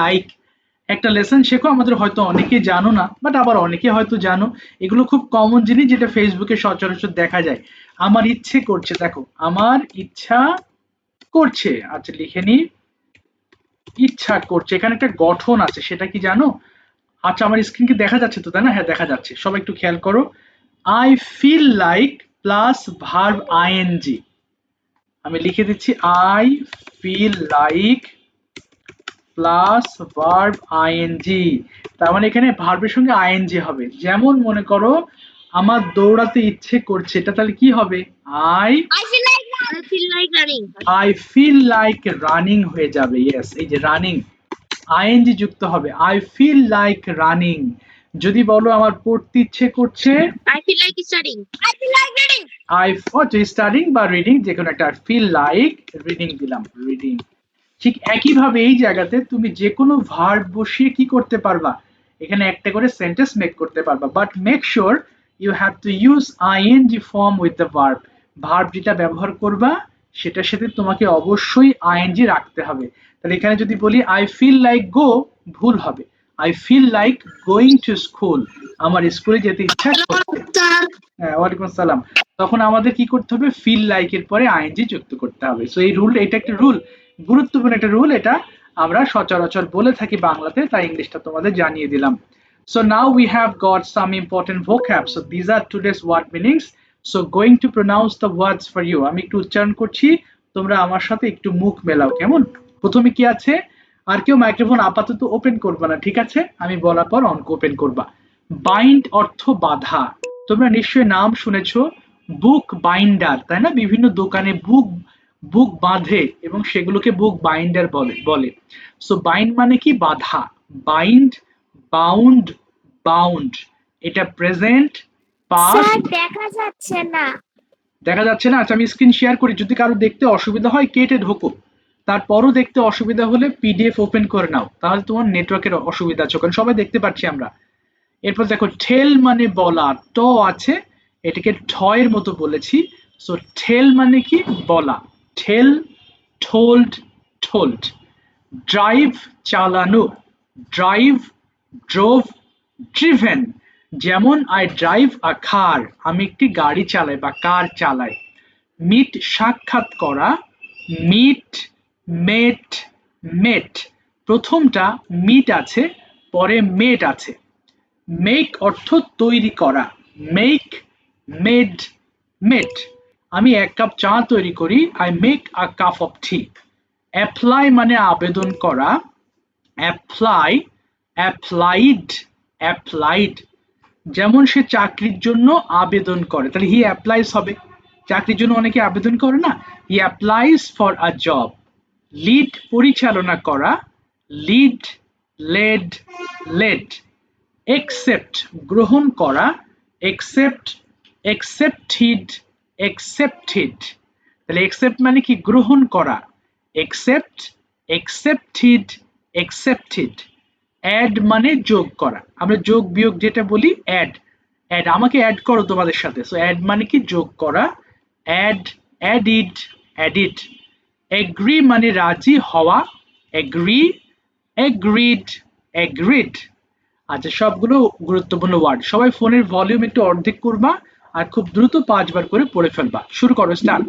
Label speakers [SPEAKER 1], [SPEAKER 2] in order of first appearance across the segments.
[SPEAKER 1] Like একটা lesson শেখো, আমাদের হয়তো অনেকে জানো না, বাট আবার অনেকে হয়তো জানো। এগুলো খুব কমন জিনিস যেটা ফেসবুকে সচরাচর দেখা যায়। আমার ইচ্ছে করছে, দেখো আমার ইচ্ছা করছে, আচ্ছা লিখে নি, ইচ্ছা করছে, এখানে একটা গঠন আছে, সেটা কি জানো? আচ্ছা আমার স্ক্রিন কি দেখা যাচ্ছে তো, তাই না? হ্যাঁ দেখা যাচ্ছে, সবাই একটু খেয়াল করো। I feel like plus verb ING, আমি লিখে দিচ্ছি I feel like plus verb ING. তার মানে এখানে ভার্বের সঙ্গে আইএনজি হবে। যেমন মনে করো আমার দৌড়াতে ইচ্ছে করছে, এটা তাহলে কি হবে? আই ফিল লাইক রানিং হয়ে যাবে। ইয়েস, এই যে রানিং আইএনজি যুক্ত হবে, আই ফিল লাইক রানিং। যদি বলো আমার পড়তে ইচ্ছে করছে,
[SPEAKER 2] I feel like studying. I feel like reading.
[SPEAKER 1] Studying বা রিডিং, যে কোনো একটা, ফিল লাইক রিডিং দিলাম, রিডিং। ঠিক একইভাবে এই জায়গাতে তুমি যে কোনো ভার্ব বসিয়ে কি করতে পারবা, এখানে একটা করে সেন্টেন্স মেক করতে পারবা, but make sure you have to use ING form with the verb. Verb যেটা ব্যবহার করবা সেটার সাথে তোমাকে অবশ্যই আইএনজি রাখতে হবে। তাহলে এখানে যদি বলি আই ফিল লাইক গো, ভুল হবে, I feel like going to school, আমার স্কুলে যেতে ইচ্ছা করছে। হ্যাঁ, ওয়ালাইকুম আসসালাম। তখন আমাদের কি করতে হবে? ফিল লাইক এর পরে আইএনজি যুক্ত করতে হবে। সো এই রুল, এটা একটা রুল, গুরুত্বপূর্ণ একটা রুল, এটা আমরা সচরাচর বলে থাকি বাংলাতে, তাই ইংলিশটা তোমাদের জানিয়ে দিলাম। So now we have got some important vocab. So these are today's word meanings. So going to pronounce the words for you. আমি একটু উচ্চারণ করছি, তোমরা আমার সাথে একটু মুখ মেলাও, কেমন? প্রথমে কি আছে? আর কেউ মাইক্রোফোন আপাতত ওপেন করবে না, ঠিক আছে? আমি বলার পর ওপেন করবা। বাইন্ড অর্থ বাঁধা, তোমরা নিশ্চয়ই নাম শুনেছো, বুক বাইন্ডার, তাই না? বিভিন্ন দোকানে বুক বুক বাঁধে এবং সেগুলোকে বুক বাইন্ডার বলে। সো বাইন্ড মানে কি? বাঁধা। বাইন্ড, বাউন্ড, বাউন্ড, এটা প্রেজেন্ট, পাস্ট।
[SPEAKER 2] দেখা যাচ্ছে না।
[SPEAKER 1] দেখা যাচ্ছে না? আচ্ছা আমি স্ক্রিন শেয়ার করি, যদি কারো দেখতে অসুবিধা হয় কেটে ঢোকো, তারপরও দেখতে অসুবিধা হলে পিডিএফ ওপেন করে নাও, তাহলে তোমার নেটওয়ার্কের অসুবিধা আছে, কারণ সবাই দেখতে পাচ্ছি আমরা। এরপর দেখো ঠেল মানে বলা, ট আছে, এটাকে ঠয়ের মতো বলেছি। সো ঠেল মানে কি? বলা। ঠেল, টোল্ড, টোল্ড। ড্রাইভ চালানো, ড্রাইভ, ড্রোভ, ড্রিভেন। যেমন আই ড্রাইভ আ কার, আমি একটি গাড়ি চালাই বা কার চালাই। মিট সাক্ষাৎ করা, মিট, মেট, মেট। প্রথমটা মিট আছে, পরে মেট আছে। মেক অর্থ তৈরি করা, মেক, মেড, মেট। আমি এক কাপ চা তৈরি করি, I make a cup of T. Apply মানে আবেদন করা, অ্যাপ্লাই, অ্যাপ্লাইড, অ্যাপ্লাইড। যেমন সে চাকরির জন্য আবেদন করে, তাহলে হি অ্যাপ্লাইজ হবে। চাকরির জন্য অনেকে আবেদন করে না, he applies for a job. Lead পরিচালনা করা, লিড, লেড, লেড। একসেপ্ট গ্রহণ করা, একসেপ্ট, একসেপ্টেড, একসেপ্টেড। তাহলে একসেপ্ট মানে কি? গ্রহণ করা। Accept, accepted, accepted. অ্যাড মানে যোগ করা, আমরা যোগ বিয়োগ যেটা বলি, অ্যাড। অ্যাড, আমাকে অ্যাড করো তোমাদের সাথে, সো অ্যাড মানে কি? যোগ করা। অ্যাড, অ্যাডিড, অ্যাডিড। এগ্রি মানে রাজি হওয়া, এগ্রি, এগ্রিড, এগ্রিড। আচ্ছা সবগুলো গুরুত্বপূর্ণ ওয়ার্ড। সবাই ফোনের ভলিউম একটু অর্ধেক করবা আর খুব দ্রুত 5 বার করে পড়ে ফেলবা। শুরু করো, স্টার্ট।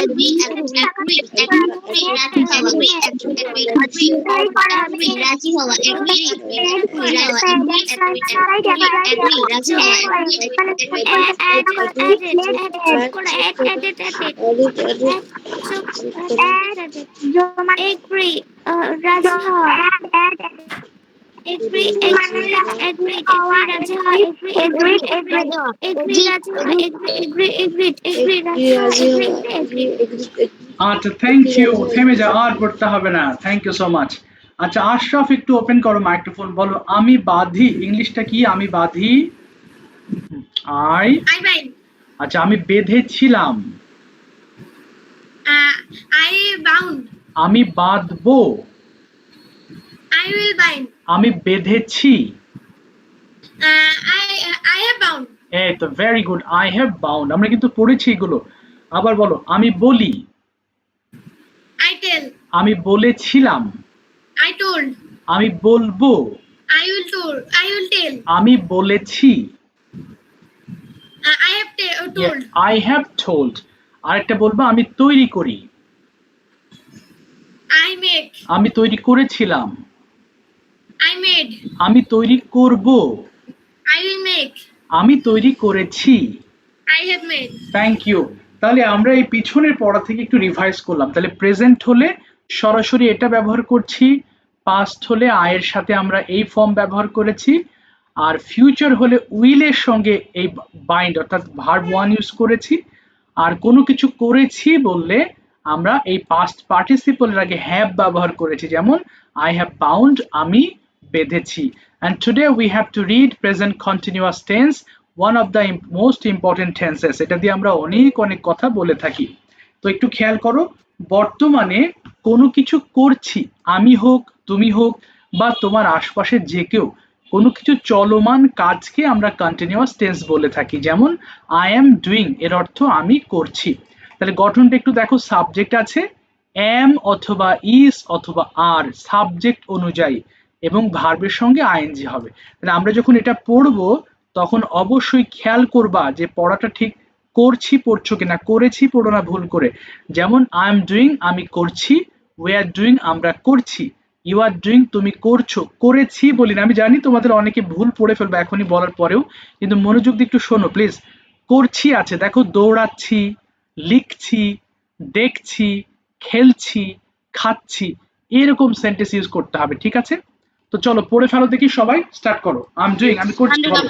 [SPEAKER 2] Agree. রাজি হওয়া। Agree. Agree. রাজি হওয়া। Agree. রাজি হওয়া। Agree. রাজি হওয়া। Agree.
[SPEAKER 1] আচ্ছা, থ্যাংক ইউ। থেমে যাও, আর পড়তে হবে না। Thank you so much. আচ্ছা আশরাফ, একটু ওপেন করো মাইক্রোফোন, বলো আমি বাঁধি ইংলিশটা কি? আমি বাঁধি। আই।
[SPEAKER 2] I bind.
[SPEAKER 1] আচ্ছা আমি বেঁধেছিলাম।
[SPEAKER 2] I bound.
[SPEAKER 1] আমি বাঁধবো।
[SPEAKER 2] I will bind.
[SPEAKER 1] আমি বেঁধেছি।
[SPEAKER 2] I have bound.
[SPEAKER 1] এই তো, very good. I have bound. আমরা কিন্তু পড়েছি এগুলো। আবার বলো, আমি বলি।
[SPEAKER 2] I tell.
[SPEAKER 1] আমি বলেছিলাম।
[SPEAKER 2] I told.
[SPEAKER 1] আমি বলবো।
[SPEAKER 2] I will tell.
[SPEAKER 1] আমি বলেছি।
[SPEAKER 2] I have told.
[SPEAKER 1] I have told. আরেকটা বলবো, আমি তৈরি করি।
[SPEAKER 2] I make.
[SPEAKER 1] আমি তৈরি করেছিলাম।
[SPEAKER 2] I made.
[SPEAKER 1] আমি তৈরি করব।
[SPEAKER 2] I will make.
[SPEAKER 1] আমি তৈরি করেছি।
[SPEAKER 2] I have made.
[SPEAKER 1] Thank you. তাহলে আমরা এই পিছনের পড়া থেকে একটু রিভাইজ করলাম। তাহলে প্রেজেন্ট হলে সরাসরি এটা ব্যবহার করছি, পাস্ট হলে আয়ের সাথে আমরা এই ফর্ম ব্যবহার করেছি, আর ফিউচার হলে উইলের সঙ্গে এই বাইন্ড অর্থাৎ ভার্ব ওয়ান ইউজ করেছি, আর কোনো কিছু করেছি বললে আমরা এই পাস্ট পার্টিসিপলের আগে হ্যাভ ব্যবহার করেছি, যেমন আই হ্যাভ বাউন্ড, আমি বেঁধেছি। And today we have to read present continuous tense, one of the most important tenses. এটা দিয়ে আমরা অনেক অনেক কথা বলে থাকি। তো একটু খেয়াল করো, বর্তমানে কোনো কিছু করছি, আমি হোক, তুমি হোক, বা তোমার আশপাশে যে কেউ, কোনো কিছু চলমান কাজকে আমরা কন্টিনিউয়াস টেন্স বলে থাকি। যেমন আই এম ডুইং, এর অর্থ আমি করছি। তাহলে গঠনটা একটু দেখো, সাবজেক্ট আছে এম অথবা ইজ অথবা আর সাবজেক্ট অনুযায়ী, এবং ভার্বের সঙ্গে আইএনজি হবে। তাহলে আমরা যখন এটা পড়বো তখন অবশ্যই খেয়াল করবা যে পড়াটা ঠিক করছি পড়ছো কিনা, করেছি পড়ো না ভুল করে। যেমন আই এম ডুইং, আমি করছি, উই আর ডুইং, আমরা করছি, ইউ আর ডুইং, তুমি করছো, করেছি বলি না। আমি জানি তোমাদের অনেকে ভুল পড়ে ফেলবে এখনই বলার পরেও, কিন্তু মনোযোগ দিয়ে একটু শোনো প্লিজ। করছি আছে, দেখো দৌড়াচ্ছি, লিখছি, দেখছি, খেলছি, খাচ্ছি, এরকম সেন্টেন্স ইউজ করতে হবে, ঠিক আছে? তো চলো পড়ে ফেলো দেখি সবাই, স্টার্ট করো। আই এম ডুইং, আমি করছি, বলো।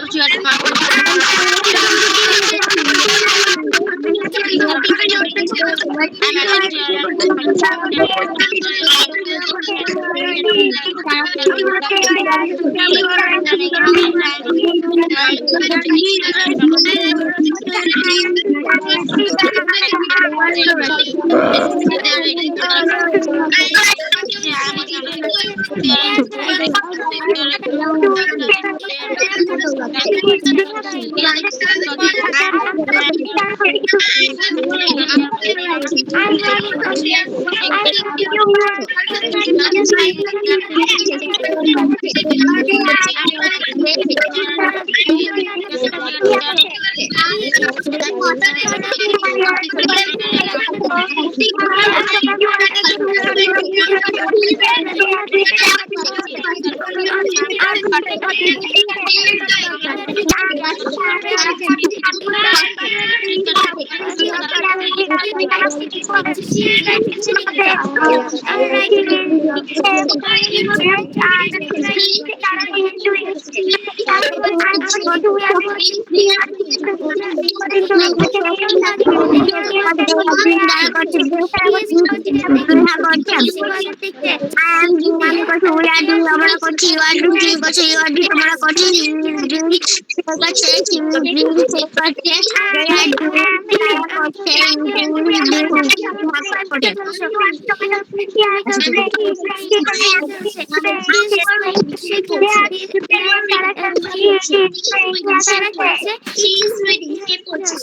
[SPEAKER 2] She is writing Monica. I'm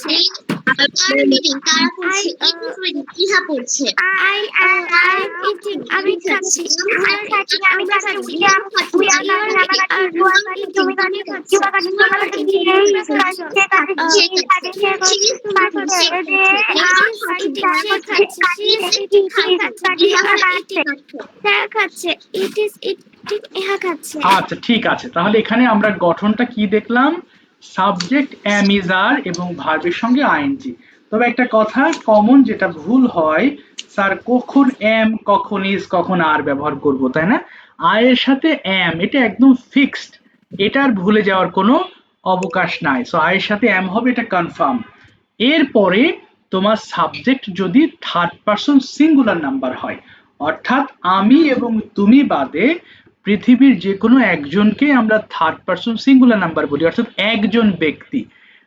[SPEAKER 2] writing আমি খাচ্ছি আমরা খাচ্ছি
[SPEAKER 1] আচ্ছা ঠিক আছে, তাহলে এখানে আমরা গঠনটা কি দেখলাম, সাবজেক্ট এম ইজ আর এবং ভার্বের সঙ্গে আইএনজি। তবে একটা কথা কমন যেটা ভুল হয়, স্যার কখন এম কখন ইজ কখন আর ব্যবহার করব, তাই না? আর এর সাথে এম এটা একদম ফিক্সড, এটা আর ভুলে যাওয়ার কোনো অবকাশ নাই। সো আয়ের সাথে এম হবে, এটা কনফার্ম। এরপরে তোমার সাবজেক্ট যদি থার্ড পারসন সিঙ্গুলার নাম্বার হয়, অর্থাৎ আমি এবং তুমি বাদে পৃথিবীর যে কোনো একজনকে আমরা থার্ড পারসন সিঙ্গুলার নাম্বার বলি, অর্থাৎ একজন ব্যক্তি,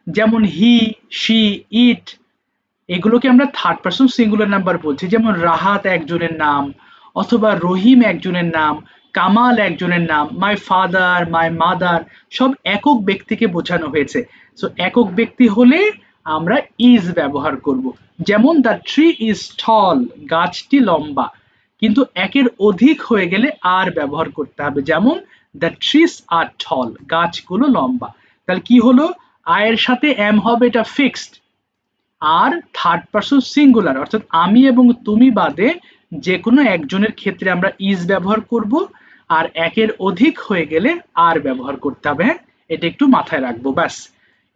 [SPEAKER 1] যেমন হি, শি, ইট, এগুলোকে আমরা থার্ড পারসন সিঙ্গুলার নাম্বার বলছি। যেমন রাহাত একজনের নাম, অথবা রহিম একজনের নাম, কামাল একজনের নাম, মাই ফাদার, মাই মাদার, সব একক ব্যক্তিকে বোঝানো হয়েছে। সো একক ব্যক্তি হলে আমরা ইজ ব্যবহার করব। যেমন দ্য ট্রি ইজ টল, গাছটি লম্বা। কিন্তু একের অধিক হয়ে গেলে আর ব্যবহার করতে হবে, যেমন দ্য ট্রিস আর টল, গাছগুলো লম্বা। তাহলে কি হলো, আয়ের সাথে এম হবে, এটা ফিক্সড। আর থার্ড পারসন সিঙ্গুলার অর্থাৎ আমি এবং তুমি বাদে যে কোনো একজনের ক্ষেত্রে আমরা ইজ ব্যবহার করব, আর একের অধিক হয়ে গেলে আর ব্যবহার করতে হবে। এটা একটু মাথায় রাখবো, ব্যাস।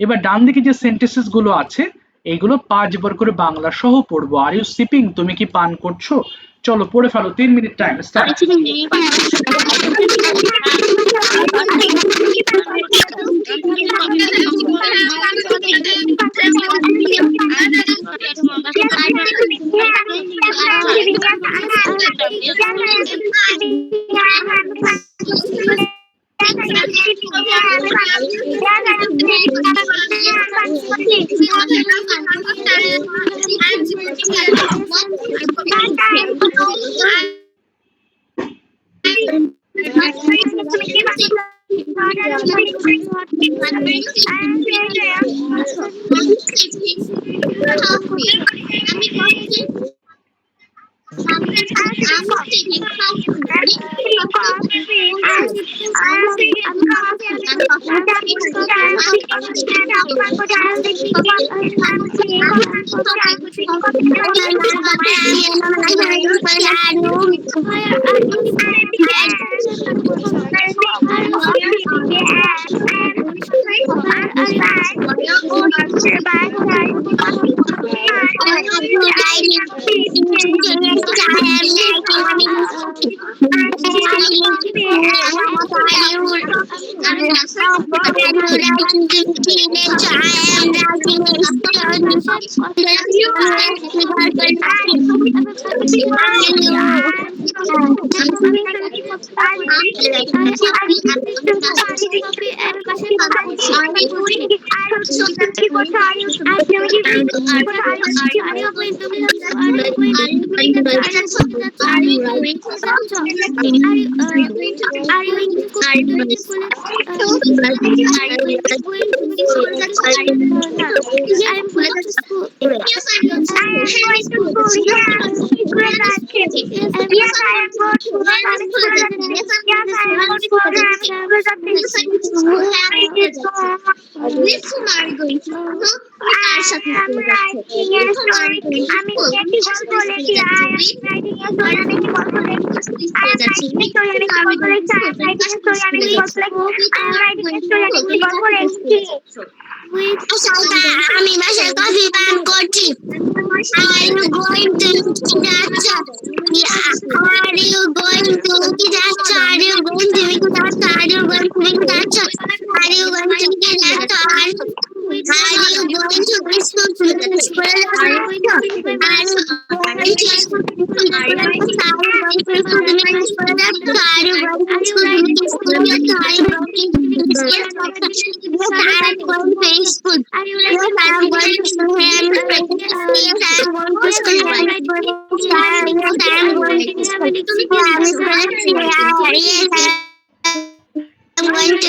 [SPEAKER 1] এবার ডান দিকে যে সেন্টেন্সেস গুলো আছে এইগুলো 5 বার করে বাংলা সহ পড়বো। আর ইউ সিপিং, তুমি কি পান করছো? চলো পড়ে ফেলো, 3 মিনিট টাইম স্টার্ট।
[SPEAKER 2] আমি বাসায় কফি পান করছি। Are you going to যাচ্ছো? Are you going to কি যাচ্ছো? Are you going to কি যাচ্ছো? Are you going to কি যাচ্ছো? Are you going to কি যাচ্ছো? Are you going to school? তুমি কি স্কুলে যাচ্ছো? Are you going to school? Are you going to school? তুমি কি স্কুলে যাচ্ছো? Are you going to school? তুমি কি স্কুলে যাচ্ছো? Are you going to school? Yes, I am going to school. Yes, I am going to school. Yes, I am going to school. Yes, I am going to school. Yes, I am going to school. Yes, I am going to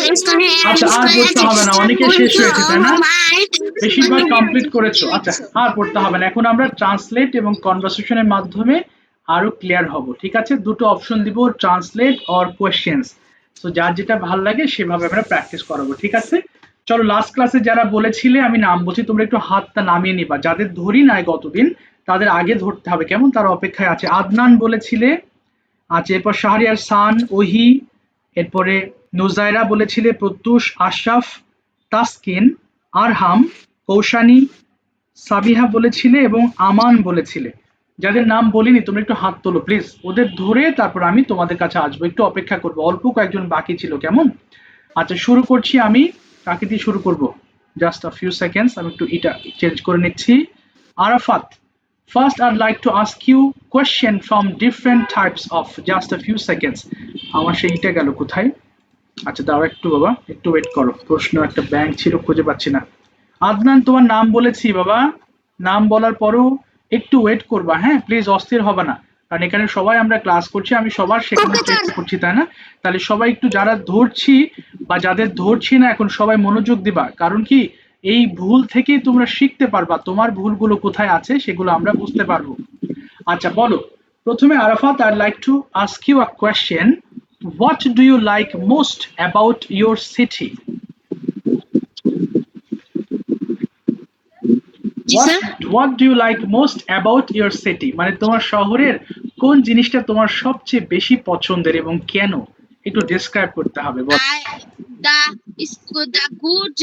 [SPEAKER 2] school.
[SPEAKER 1] আচ্ছা আর পড়তে হবে না, অনেকে শেষ হয়েছে তাই না, বেশিরভাগ কমপ্লিট করেছো। আচ্ছা আর পড়তে হবে না, এখন আমরা ট্রান্সলেট এবং কনভারসেশনের মাধ্যমে আরো ক্লিয়ার হব। ঠিক আছে, দুটো অপশন দিব, ট্রান্সলেট অর কোয়েশ্চেন্স। তো যার যেটা ভালো লাগে সেভাবে আমরা প্র্যাকটিস করাবো। ঠিক আছে, চলো লাস্ট ক্লাসে যারা বলেছিলে আমি নাম বলছি, তোমরা একটু হাতটা নামিয়ে নিবা, যাদের ধরি নাই গতদিন তাদের আগে ধরতে হবে, কেমন, তারা অপেক্ষায় আছে। আদনান বলেছিলে, আচ্ছা এরপর শাহরিয়ার সান, ওহি, এরপরে নুজাইরা বলেছিলে, প্রত্যুষ, আশরাফ, তাসকিন, আরহাম, কৌশানী, সাবিহা বলেছিলে এবং আমান বলেছিলে। যাদের নাম বলিনি তোমরা একটু হাত তোলো প্লিজ, ওদের ধরে তারপর আমি তোমাদের কাছে আসবো, একটু অপেক্ষা করবো, অল্প কয়েকজন বাকি ছিল, কেমন। আচ্ছা শুরু করছি আমি, কাকে দিয়ে শুরু করব, জাস্ট আ ফিউ সেকেন্ডস, আমি একটু এটা চেঞ্জ করে নিচ্ছি। Arafat, first I'd like to ask you question from different types of, just a few seconds, আমার সেইটা গেল কোথায়, আচ্ছা দাও একটু বাবা, একটু ওয়েট করো, প্রশ্ন একটা ব্যাংক ছিল খুঁজে পাচ্ছি না। আদনান তোমার নাম বলেছি বাবা, নাম বলার পরও একটু ওয়েট করবা, হ্যাঁ প্লিজ, অস্থির হবে না, কারণ এখানে সবাই আমরা ক্লাস করছি, আমি সবার শেখানোর চেষ্টা করছি তাই না। তাহলে সবাই একটু, যারা ধরছি বা যাদের ধরছি না এখন সবাই মনোযোগ দিবা, কারণ কি এই ভুল থেকেই তোমরা শিখতে পারবা, তোমার ভুলগুলো কোথায় আছে সেগুলো আমরা বুঝতে পারবো। আচ্ছা বলো, প্রথমে Arafat, I like to ask you a question, what do you like most about your city? What do you like most about your city? মানে তোমার শহরের কোন জিনিসটা তোমার সবচেয়ে বেশি পছন্দের এবং কেন, একটু ডেসক্রাইব করতে হবে।
[SPEAKER 2] The good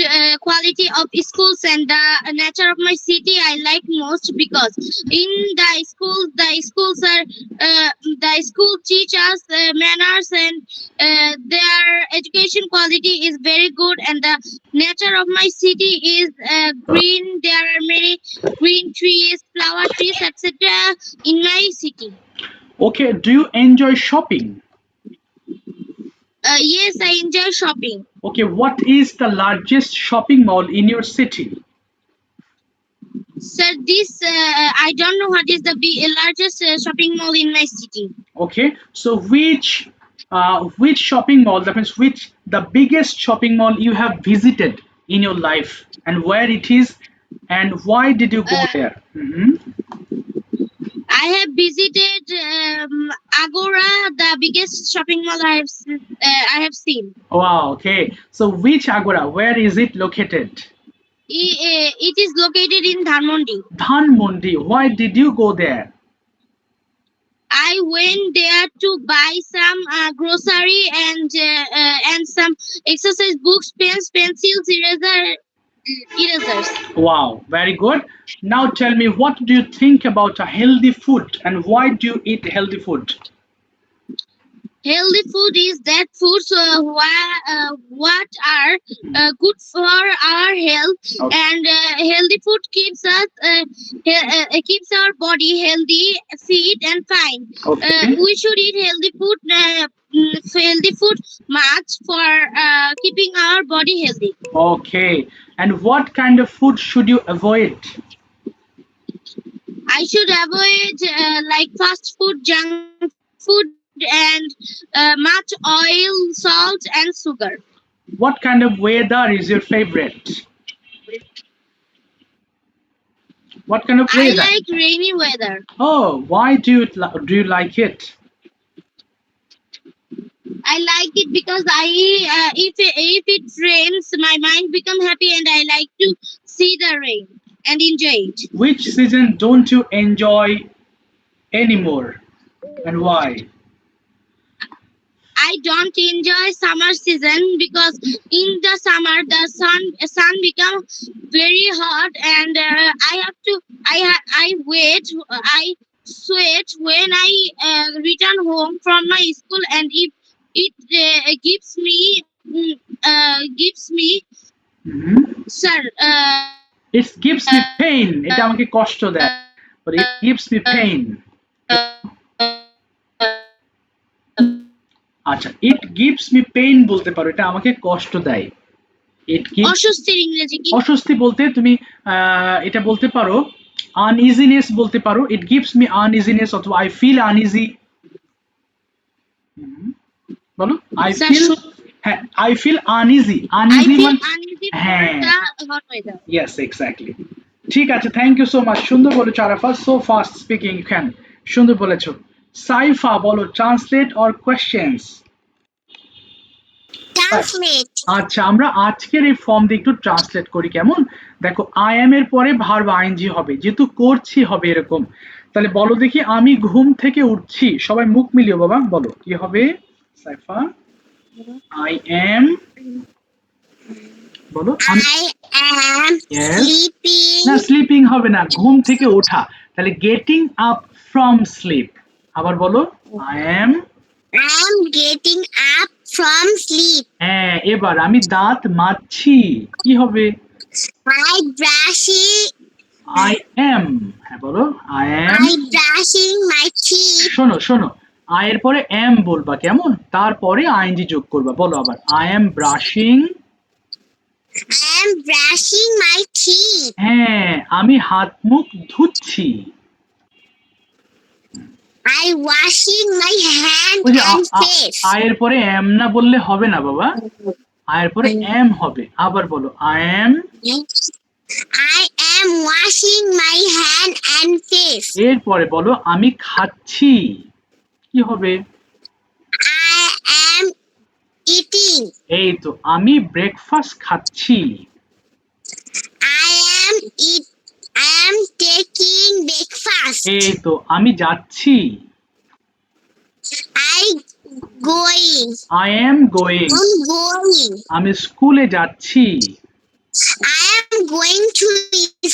[SPEAKER 2] quality of schools and the nature of my city I like most, because in the schools are the school teach us manners, and their education quality is very good, and the nature of my city is green. There are many green trees, flower trees, etc. in my city.
[SPEAKER 1] Okay, do you enjoy shopping?
[SPEAKER 2] Yes, I enjoy shopping.
[SPEAKER 1] Okay, what is the largest shopping mall in your city?
[SPEAKER 2] Sir, this I don't know what is the largest shopping mall in my city.
[SPEAKER 1] Okay, so which shopping mall, that means which the biggest shopping mall you have visited in your life, and where it is, and why did you go there?
[SPEAKER 2] I have visited Agora, the biggest shopping mall I have seen.
[SPEAKER 1] Wow, okay, so which Agora, where is it located?
[SPEAKER 2] It is located in Dhanmondi.
[SPEAKER 1] Dhanmondi, why did you go there?
[SPEAKER 2] I went there to buy some grocery and some exercise books, pens, pencils, erasers.
[SPEAKER 1] Wow, very good. Now tell me, what do you think about a healthy food, and why do you eat healthy food?
[SPEAKER 2] Healthy food is that foods what are good for our health,
[SPEAKER 1] Okay.
[SPEAKER 2] and healthy food keeps us keeps our body healthy, fit, and fine.
[SPEAKER 1] Okay.
[SPEAKER 2] We should eat healthy food much for keeping our body healthy.
[SPEAKER 1] Okay, and what kind of food should you avoid?
[SPEAKER 2] I should avoid like fast food, junk food, and much oil, salt, and sugar.
[SPEAKER 1] What kind of weather is your favorite? What kind of
[SPEAKER 2] I
[SPEAKER 1] weather?
[SPEAKER 2] like rainy weather.
[SPEAKER 1] Oh, why do you like it?
[SPEAKER 2] I like it because if it rains, my mind becomes happy, and I like to see the rain and enjoy it.
[SPEAKER 1] Which season don't you enjoy anymore, and why?
[SPEAKER 2] I I don't enjoy summer season because in the summer the sun become very hot and I sweat when I return home from my school, and if it gives me
[SPEAKER 1] Mhm.
[SPEAKER 2] sir
[SPEAKER 1] It gives me pain. এটা আমাকে কষ্ট দেয়। But it gives me pain. আচ্ছা, it gives me pain বলতে পারো, এটা আমাকে কষ্ট দেয়। It gives
[SPEAKER 2] অস্বস্তির ইংরেজি কি?
[SPEAKER 1] অস্বস্তি বলতে তুমি এটা বলতে পারো uneasiness বলতে পারো। It gives me uneasiness অথবা I feel uneasy। বলো I
[SPEAKER 2] Sir,
[SPEAKER 1] feel, হ্যাঁ I feel uneasy।
[SPEAKER 2] I
[SPEAKER 1] uneasy
[SPEAKER 2] feel
[SPEAKER 1] মানে
[SPEAKER 2] uneasy for
[SPEAKER 1] হ্যাঁ
[SPEAKER 2] the hot weather.
[SPEAKER 1] yes exactly। ঠিক আছে, থ্যাংক ইউ সো মাচ, সুন্দর বলেছো Arafah, so fast speaking can, সুন্দর বলেছো। সাইফা বলো ট্রান্সলেট অর কোয়েশ্চেনস।
[SPEAKER 2] Translate.
[SPEAKER 1] আচ্ছা, আমরা আজকের এই ফর্ম দিয়ে একটু ট্রান্সলেট করি, কেমন? দেখো আই এম এর পরে ভার্ব আইএনজি হবে, যেহেতু করছি হবে এরকম। তাহলে বলো দেখি, আমি ঘুম থেকে উঠছি, সবাই মুখ মিলিও বাবা, বলো কি হবে সাইফা? আই এম, বলো আমি,
[SPEAKER 2] I am
[SPEAKER 1] Yes.
[SPEAKER 2] sleeping.
[SPEAKER 1] না স্লিপিং হবে না, ঘুম থেকে ওঠা। তাহলে গেটিং আপ ফ্রম স্লিপ। আবার বলো I am,
[SPEAKER 2] I am getting up from sleep.
[SPEAKER 1] হ্যাঁ এবার আমি দাঁত মাজছি, কি হবে?
[SPEAKER 2] I brushing.
[SPEAKER 1] আই এম, হ্যাঁ বলো I am.
[SPEAKER 2] I brushing my teeth.
[SPEAKER 1] শোনো শোনো, আই এর পরে এম বলবা, কেমন? তারপরে আইএনজি যোগ করবা, বলো আবার I am brushing.
[SPEAKER 2] I am brushing my teeth.
[SPEAKER 1] হ্যাঁ আমি হাত মুখ ধুচ্ছি।
[SPEAKER 2] I washing my hand
[SPEAKER 1] ওই যে
[SPEAKER 2] and face.
[SPEAKER 1] আই এর পরে এম না বললে হবে না বাবা, আই এর পরে এম হবে। আবার বলো I am,
[SPEAKER 2] I am washing my hand and face.
[SPEAKER 1] এরপরে বলো আমি খাচ্ছি, কি হবে?
[SPEAKER 2] I am eating.
[SPEAKER 1] এই তো, আমি ব্রেকফাস্ট খাচ্ছি।
[SPEAKER 2] I am taking breakfast.
[SPEAKER 1] এই তো, আমি যাচ্ছি।
[SPEAKER 2] I going.
[SPEAKER 1] I am going,
[SPEAKER 2] I'm going.
[SPEAKER 1] আমি স্কুলে যাচ্ছি।
[SPEAKER 2] I am going to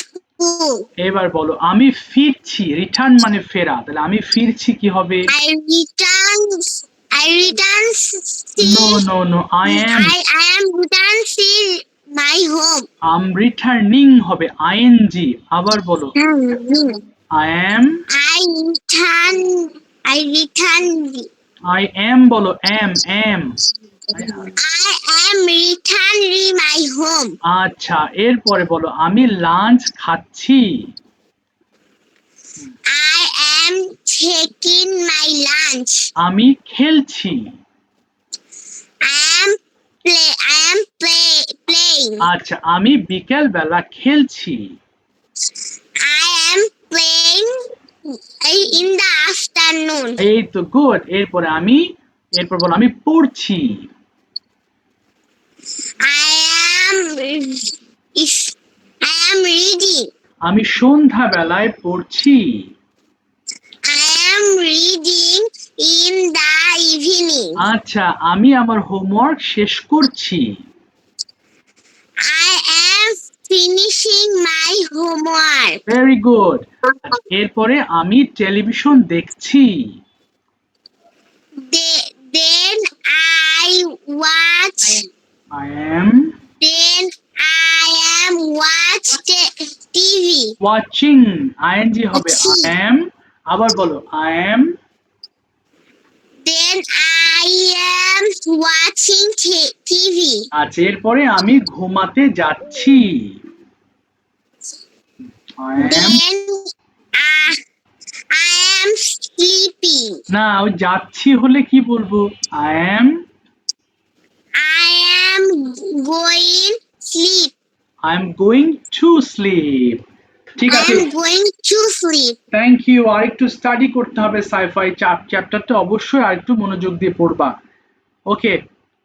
[SPEAKER 2] school.
[SPEAKER 1] এবার বলো আমি ফিরছি, রিটার্ন মানে ফেরা, তাহলে আমি ফিরছি কি হবে?
[SPEAKER 2] I return.
[SPEAKER 1] No no no, I am,
[SPEAKER 2] I am return see my home.
[SPEAKER 1] Am returning হবে আইএনজি। আবার বলো I am,
[SPEAKER 2] I return.
[SPEAKER 1] I am বলো am am.
[SPEAKER 2] I am returning my home.
[SPEAKER 1] আচ্ছা, এরপরে বলো আমি লাঞ্চ খাচ্ছি।
[SPEAKER 2] I am taking my lunch.
[SPEAKER 1] আমি খেলছি।
[SPEAKER 2] I am playing.
[SPEAKER 1] আচ্ছা, আমি বিকেল বেলা খেলছি।
[SPEAKER 2] I am playing in the afternoon.
[SPEAKER 1] এই তো গুড। এরপরে বলো আমি পড়ছি।
[SPEAKER 2] I am reading.
[SPEAKER 1] আমি সন্ধ্যা বেলায় পড়ছি।
[SPEAKER 2] I am reading in the evening.
[SPEAKER 1] আচ্ছা, আমি আমার হোমওয়ার্ক শেষ করছি।
[SPEAKER 2] I am finishing my homework.
[SPEAKER 1] Very good. এরপরে আমি টেলিভিশন দেখছি।
[SPEAKER 2] Then I watch.
[SPEAKER 1] I am
[SPEAKER 2] Then I am watch TV.
[SPEAKER 1] Watching, ING হবে আই এম। আবার বলো I am,
[SPEAKER 2] Then I am watching TV.
[SPEAKER 1] আচ্ছা, এরপরে আমি ঘুমাতে যাচ্ছি। I am,
[SPEAKER 2] Then I am sleeping.
[SPEAKER 1] না ওই যাচ্ছি হলে কি বলবো? I am,
[SPEAKER 2] I am going sleep.
[SPEAKER 1] I am going to sleep. ঠিক
[SPEAKER 2] I
[SPEAKER 1] আছে,
[SPEAKER 2] am going to sleep.
[SPEAKER 1] Thank you. আর একটু স্টাডি করতে হবে সাইফাই চ্যাপ্টারটা, অবশ্যই আর একটু মনোযোগ দিয়ে পড়বা। Okay,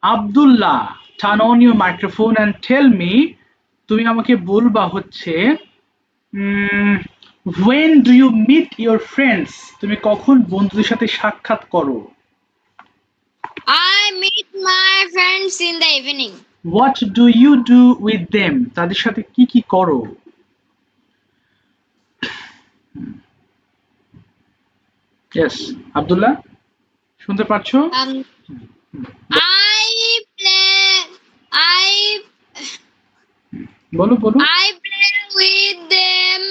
[SPEAKER 1] Abdullah, turn on your microphone and tell me, তুমি আমাকে বলবা হচ্ছে when do you meet your friends, তুমি কখন বন্ধুদের সাথে সাক্ষাৎ করো?
[SPEAKER 2] I meet my friends in the evening.
[SPEAKER 1] What do you do with them? তাদের সাথে কি কি করো? Yes, আব্দুল্লাহ শুনতে পাচ্ছো?
[SPEAKER 2] I play.
[SPEAKER 1] বলো বলো।
[SPEAKER 2] I play with them.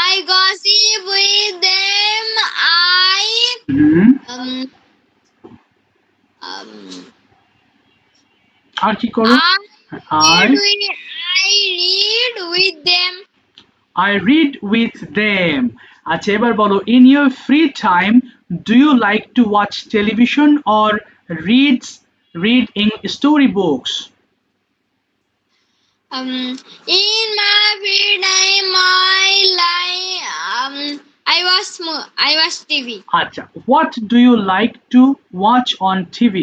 [SPEAKER 2] I gossip with them.
[SPEAKER 1] আর কি করো?
[SPEAKER 2] I read with them.
[SPEAKER 1] I read with them. আচ্ছা এবার বলো, in your free time do you like to watch television or read in storybooks?
[SPEAKER 2] In my free time, I watch TV.
[SPEAKER 1] আচ্ছা, what do you like to watch on TV?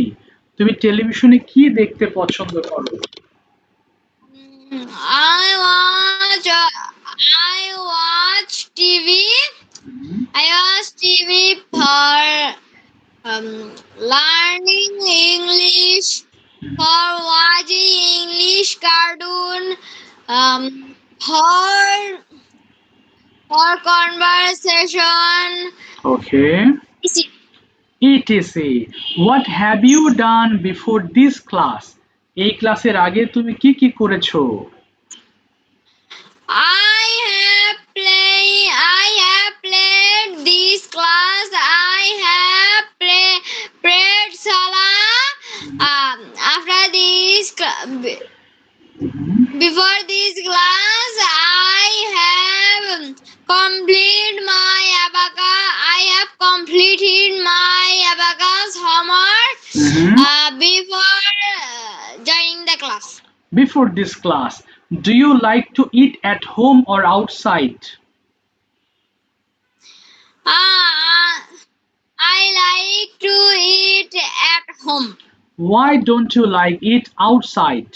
[SPEAKER 1] তুমি টেলিভিশনে কি দেখতে পছন্দ করো?
[SPEAKER 2] I watch TV. I watch TV for learning English, for watching English cartoon, for conversation.
[SPEAKER 1] Okay. etc. What have you done before this class? এই ক্লাসের আগে তুমি কি কি করেছো?
[SPEAKER 2] I have played this class. I have prayed Salah. After this, before this class, I have completed my abacus homework before joining the class.
[SPEAKER 1] Before this class, do you like to eat at home or outside?
[SPEAKER 2] I like to eat at home.
[SPEAKER 1] Why don't you like it outside?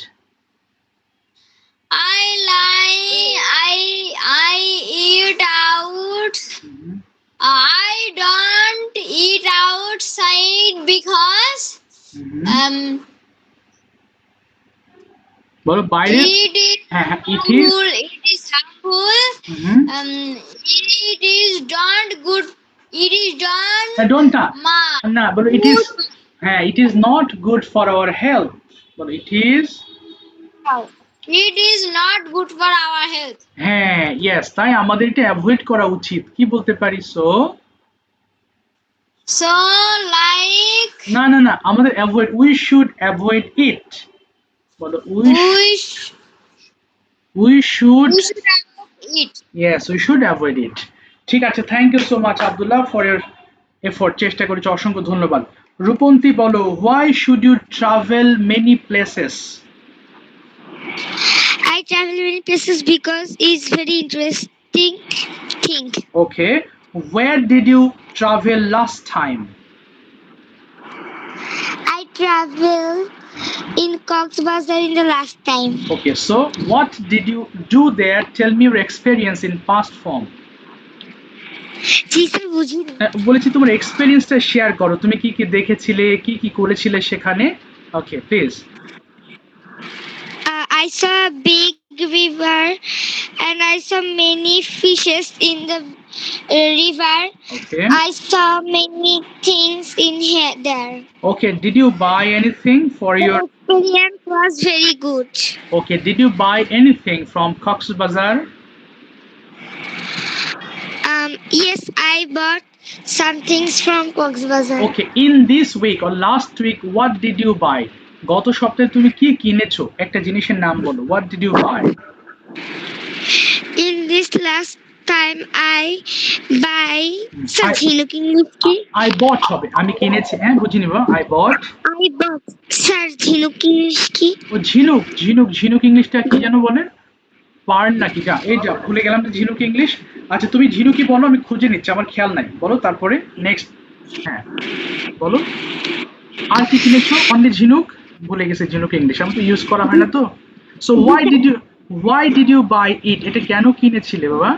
[SPEAKER 2] I eat out. I don't eat outside because
[SPEAKER 1] বলো বাইরে।
[SPEAKER 2] it is
[SPEAKER 1] হ্যাঁ হ্যাঁ it is
[SPEAKER 2] harmful. It is harmful. It is not good. It is done.
[SPEAKER 1] don't না বলো it is হ্যাঁ it is not good for our health. বলো it is
[SPEAKER 2] not good for our health.
[SPEAKER 1] হ্যাঁ yes, তাই আমাদের এটা avoid করা উচিত। কি বলতে পারি?
[SPEAKER 2] So like
[SPEAKER 1] না আমাদের avoid, we should avoid it. বলো we should
[SPEAKER 2] avoid it.
[SPEAKER 1] yes, we should avoid it. ঠিক আছে, thank you so much Abdullah for your effort. চেষ্টা করেছো, অসংখ্য ধন্যবাদ। রূপন্তী বলো, why should you travel many places?
[SPEAKER 2] I travel many places because it's very interesting thing.
[SPEAKER 1] Okay, where did you travel last time?
[SPEAKER 2] I traveled in Cox's Bazar in the last time.
[SPEAKER 1] Okay, so what did you do there? Tell me your experience in past form.
[SPEAKER 2] G sir বুঝিনি।
[SPEAKER 1] বলেছি তোমার এক্সপেরিয়েন্সটা share করো, তুমি কি কি দেখেছিলে, কি কি করেছিলে সেখানে। Okay please.
[SPEAKER 2] I saw a big river and I saw many fishes in the river.
[SPEAKER 1] Okay.
[SPEAKER 2] I saw many things in here there.
[SPEAKER 1] Okay, did you buy anything for your
[SPEAKER 2] The experience was very good.
[SPEAKER 1] Okay, did you buy anything from Cox's Bazar?
[SPEAKER 2] Yes, I bought some things from Cox's Bazar.
[SPEAKER 1] Okay, in this week or last week what did you buy? গত সপ্তাহে তুমি কি কিনেছো? একটা জিনিসের নাম বলো। What did you buy?
[SPEAKER 2] In this last time I buy some ঝিনুক ইংলিশ কি?
[SPEAKER 1] I bought হবে, আমি কিনেছি। হ্যাঁ বুঝিনি বাবা। I bought
[SPEAKER 2] স্যার ঝিনুক ইংলিশ কি?
[SPEAKER 1] ও ঝিনুক ইংলিশটা কি জানো বলেন? পার্ন নাকি? যা ভুলে গেলাম তো ঝিনুক ইংলিশ। আচ্ছা তুমি ঝিনুকি বলো, আমি খুঁজে নিচ্ছি, আমার খেয়াল নাই। বলো তারপরে নেক্সট। হ্যাঁ বলো আর কি কিনেছো? অনলি ঝিনুক? ভুলে গেছে ঝিনুক ইংলিশ, আমি তো ইউজ করা হয় না তো। So why did you buy it? এটা কেন কিনেছিলে বাবা?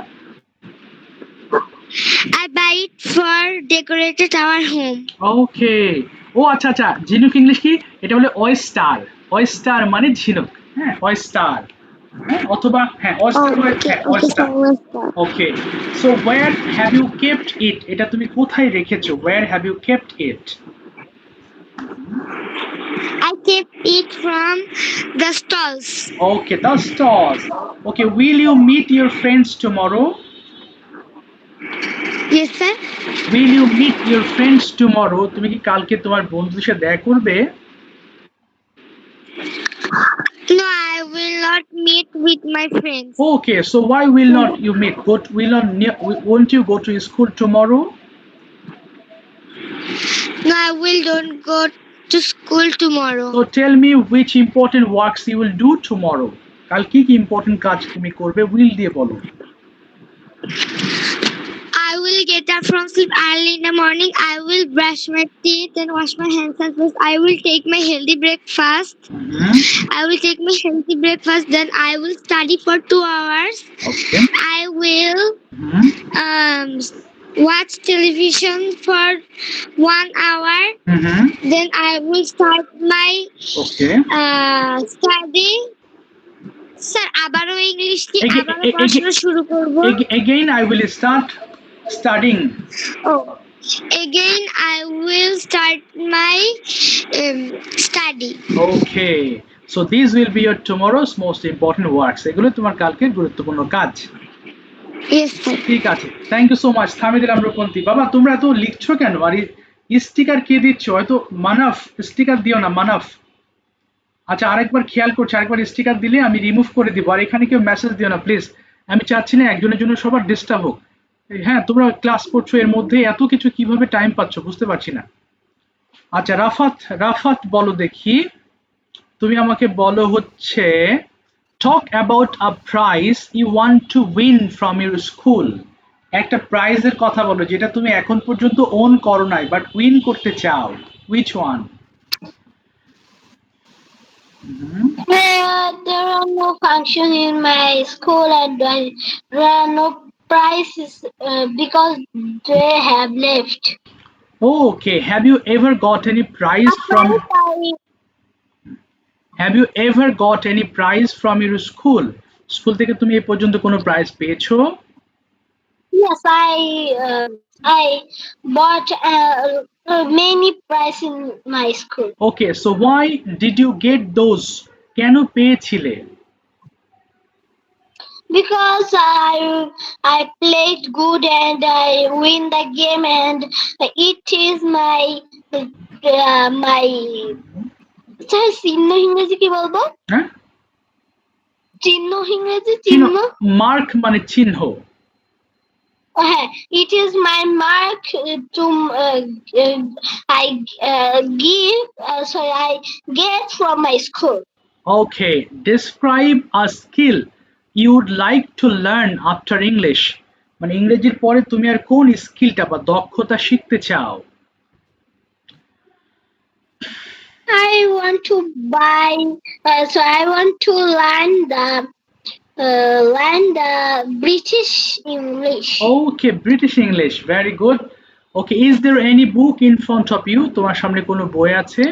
[SPEAKER 2] I buy it for decorated our home.
[SPEAKER 1] ওকে, ও আচ্ছা আচ্ছা, ঝিনুক ইংলিশ কি? এটা বলে oyster, oyster মানে ঝিনুক, হ্যাঁ oyster, হ্যাঁ অথবা হ্যাঁ oyster
[SPEAKER 2] Oh,
[SPEAKER 1] মানে
[SPEAKER 2] okay,
[SPEAKER 1] হ্যাঁ
[SPEAKER 2] okay,
[SPEAKER 1] oyster.
[SPEAKER 2] so
[SPEAKER 1] okay, so where have you kept it? এটা তুমি কোথায় রেখেছো? Where have you kept it?
[SPEAKER 2] I kept it from the stalls.
[SPEAKER 1] Okay, the stores. Okay, will you meet your friends tomorrow?
[SPEAKER 2] Yes, sir.
[SPEAKER 1] Will you meet your friends tomorrow? তুমি কি কালকে তোমার বন্ধুদের সাথে দেখা করবে?
[SPEAKER 2] No, I will not meet with my friends.
[SPEAKER 1] Okay, so why will not you meet? Won't you go to school tomorrow?
[SPEAKER 2] No, I will don't go to school tomorrow.
[SPEAKER 1] So tell me which important works you will do tomorrow. কাল কি কি important কাজ তুমি করবে? Will দিয়ে বলো.
[SPEAKER 2] I will get up from sleep early in the morning. I will brush my teeth and wash my hands and face. I will take my healthy breakfast. I will take my healthy breakfast. Then I will study for 2 hours.
[SPEAKER 1] Okay.
[SPEAKER 2] I will watch television for 1 hour. Then I will start my
[SPEAKER 1] Okay.
[SPEAKER 2] study. Sir আবারও English কি
[SPEAKER 1] Again,
[SPEAKER 2] আবারও পড়াশোনা শুরু করব?
[SPEAKER 1] again I will start studying.
[SPEAKER 2] Oh, again I will start my study.
[SPEAKER 1] Okay, so these will be your tomorrow's most important works. এগুলো তোমার কালকের গুরুত্বপূর্ণ কাজ।
[SPEAKER 2] Yes, sir.
[SPEAKER 1] ঠিক আছে, থ্যাংক ইউ সো মাচ। থামিয়ে দিলাম রূপন্তী। বাবা তোমরা এত লিখছো কেন? আর স্টিকার কে দিচ্ছ? হয়তো মানাফ, স্টিকার দিও না মানাফ। আচ্ছা, আরেকবার খেয়াল করছি, আরেকবার স্টিকার দিলে আমি রিমুভ করে দিব। আর এখানে কেউ মেসেজ দিও না প্লিজ, আমি চাচ্ছি না একজনের জন্য সবার ডিস্টার্ব হোক। হ্যাঁ, তোমরা ক্লাস করছো, এর মধ্যে এত কিছু কিভাবে টাইম পাচ্ছ বুঝতে পারছি না। আচ্ছা রাফাত, রাফাত বলো দেখি, তুমি আমাকে বলো হচ্ছে talk about a prize you want to win from your school. একটা প্রাইজের কথা বলো যেটা তুমি এখন পর্যন্ত ওন করো নাই বাট উইন করতে চাও। Which one?
[SPEAKER 2] There are no function in my school and there are no prizes because they have left.
[SPEAKER 1] Okay, have you ever got any prize from your school? School থেকে তুমি এ পর্যন্ত কোনো prize পেয়েছো?
[SPEAKER 2] Yes, I bought many prizes in my school.
[SPEAKER 1] Okay, so why did you get those? কেন পেয়েছিলে?
[SPEAKER 2] Because I played good and I win the game and it is my my sir চিহ্ন ইংরেজি কি বলবো?
[SPEAKER 1] হ্যাঁ,
[SPEAKER 2] চিহ্ন ইংরেজি চিহ্ন
[SPEAKER 1] মার্ক মানে চিহ্ন।
[SPEAKER 2] হ্যাঁ, it is my mark to I get from my school.
[SPEAKER 1] Okay, describe a skill you would like to learn after English. মানে ইংরেজির পরে তুমি আর কোন স্কিলটা বা দক্ষতা শিখতে চাও?
[SPEAKER 2] I want to buy I want to learn the British English.
[SPEAKER 1] Okay, British English, very good. Okay, is there any book in front of you? তোমার সামনে কোনো বই আছে?